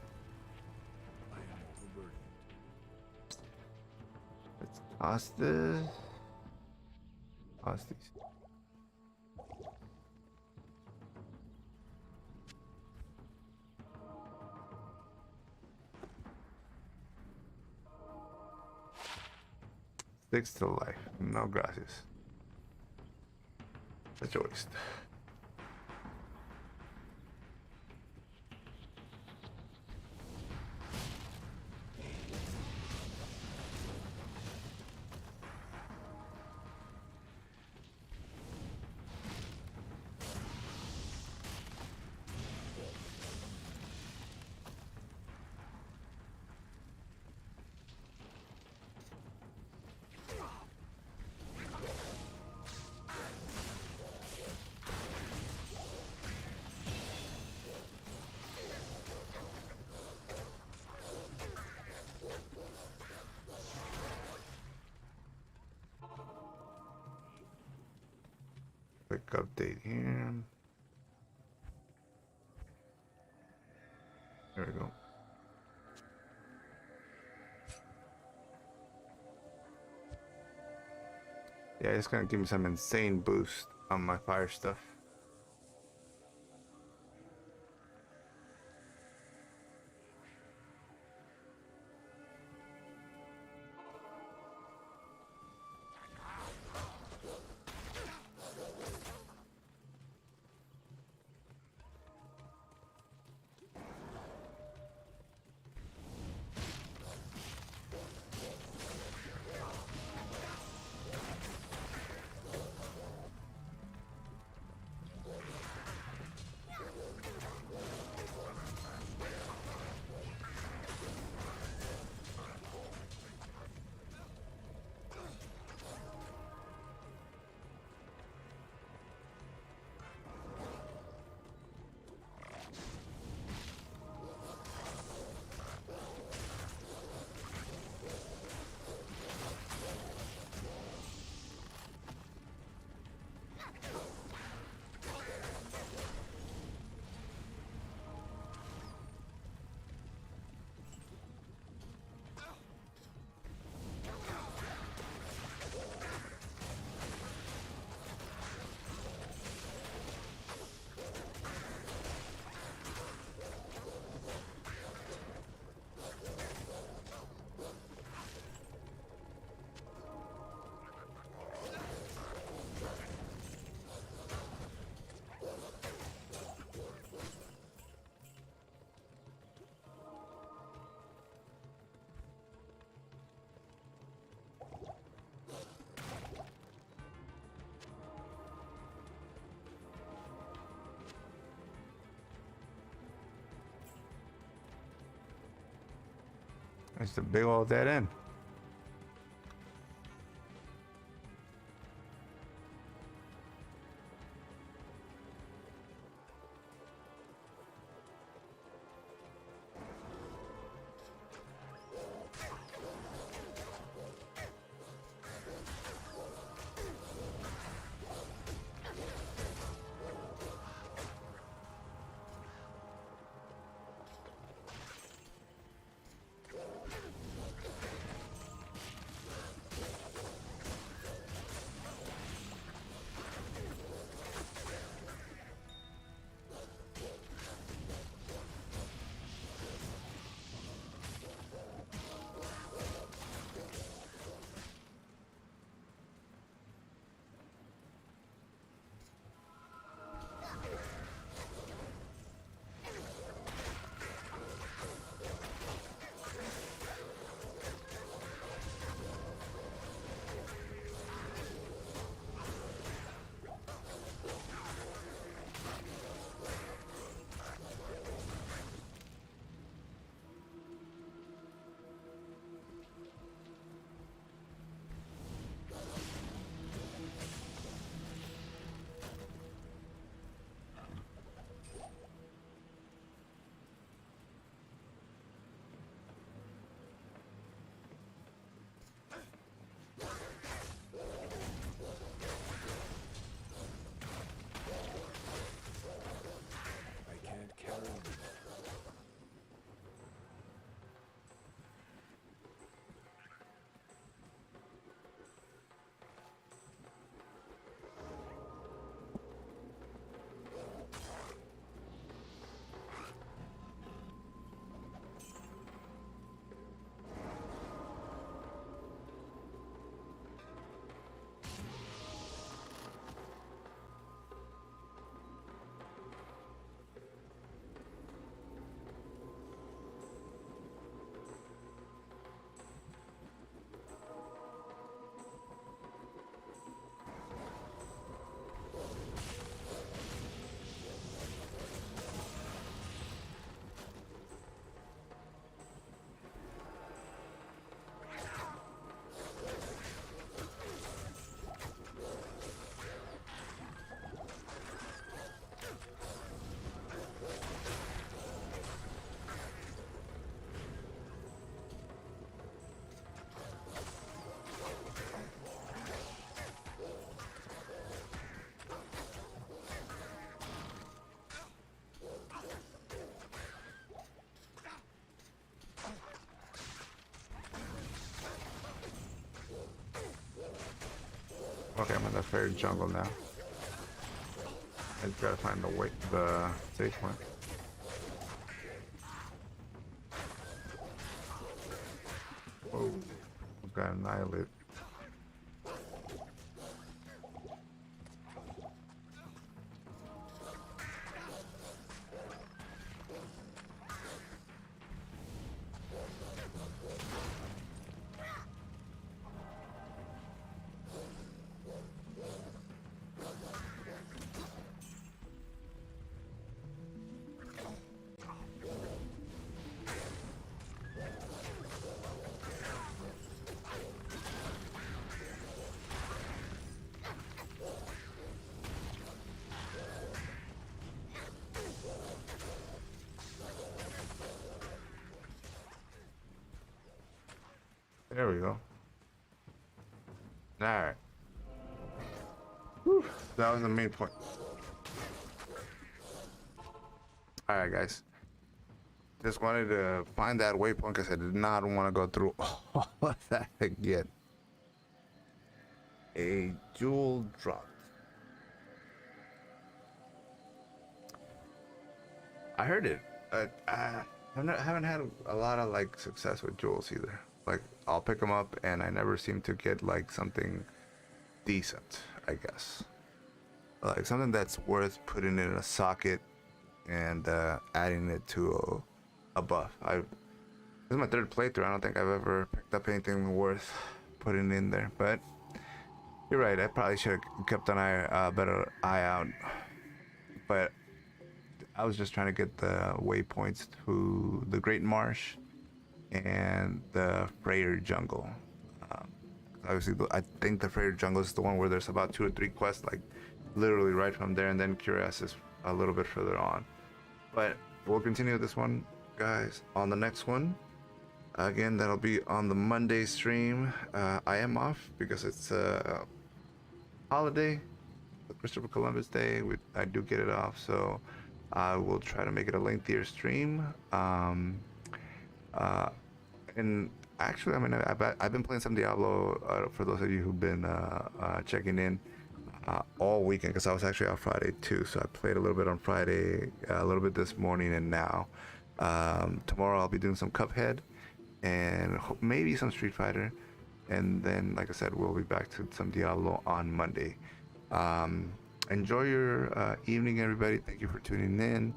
I am overburdened.
Let's toss this. Toss these. Sticks to life. No gracias. Such a waste. Quick update here. There we go. Yeah, it's gonna give me some insane boost on my fire stuff. It's a big old dead end. Okay, I'm in the fairy jungle now. I just gotta find the safe point. Whoa, got annihilated. There we go. Alright. That was the main point. Alright, guys. Just wanted to find that waypoint because I did not want to go through all of that again. A jewel dropped. I heard it. I haven't had a lot of like success with jewels either. Like I'll pick them up and I never seem to get like something decent, I guess. Like something that's worth putting in a socket and adding it to a buff. This is my third playthrough. I don't think I've ever picked up anything worth putting in there. But you're right. I probably should have kept an better eye out. But I was just trying to get the waypoints to the Great Marsh and the Freyr Jungle. Obviously, I think the Freyr Jungle is the one where there's about 2 or 3 quests, like literally right from there, and then Curious is a little bit further on. But we'll continue this one, guys, on the next one. Again, that'll be on the Monday stream. I am off because it's a holiday, Christopher Columbus Day. I do get it off, so I will try to make it a lengthier stream. And actually, I mean, I've been playing some Diablo for those of you who've been checking in all weekend, because I was actually out Friday too. So I played a little bit on Friday, a little bit this morning, and now. Tomorrow I'll be doing some Cuphead and maybe some Street Fighter. And then, like I said, we'll be back to some Diablo on Monday. Enjoy your evening, everybody. Thank you for tuning in.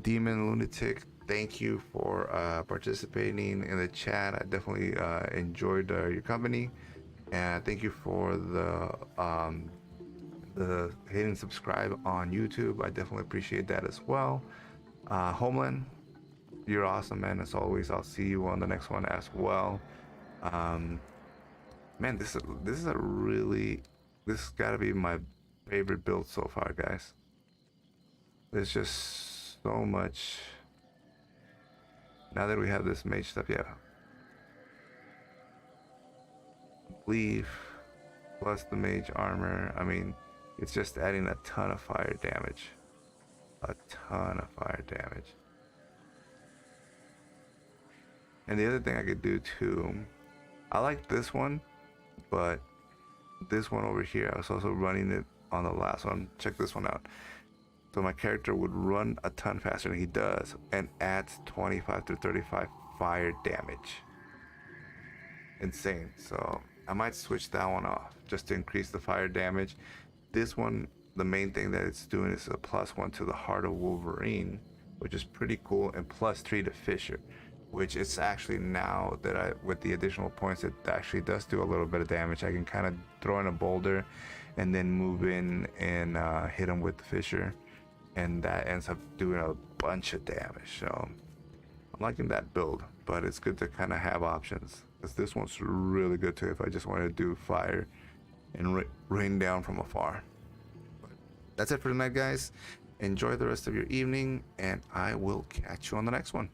Demon Lunatic, thank you for participating in the chat. I definitely enjoyed your company, and thank you for the hitting subscribe on YouTube. I definitely appreciate that as well. Homeland, you're awesome, man. As always, I'll see you on the next one as well. Man, this is a really, this has got to be my favorite build so far, guys. There's just so much. Now that we have this mage stuff, yeah. Leaf plus the mage armor. I mean, it's just adding a ton of fire damage. A ton of fire damage. And the other thing I could do too, I like this one, but this one over here, I was also running it on the last one. Check this one out. So my character would run a ton faster than he does and adds 25 to 35 fire damage. Insane. So I might switch that one off just to increase the fire damage. This one, the main thing that it's doing is a +1 to the Heart of Wolverine, which is pretty cool, and +3 to Fisher, which it's actually now that with the additional points, it actually does do a little bit of damage. I can kind of throw in a boulder and then move in and hit him with the Fisher, and that ends up doing a bunch of damage. So I'm liking that build, but it's good to kind of have options, because this one's really good too if I just want to do fire and rain down from afar. But that's it for tonight, guys. Enjoy the rest of your evening, and I will catch you on the next one.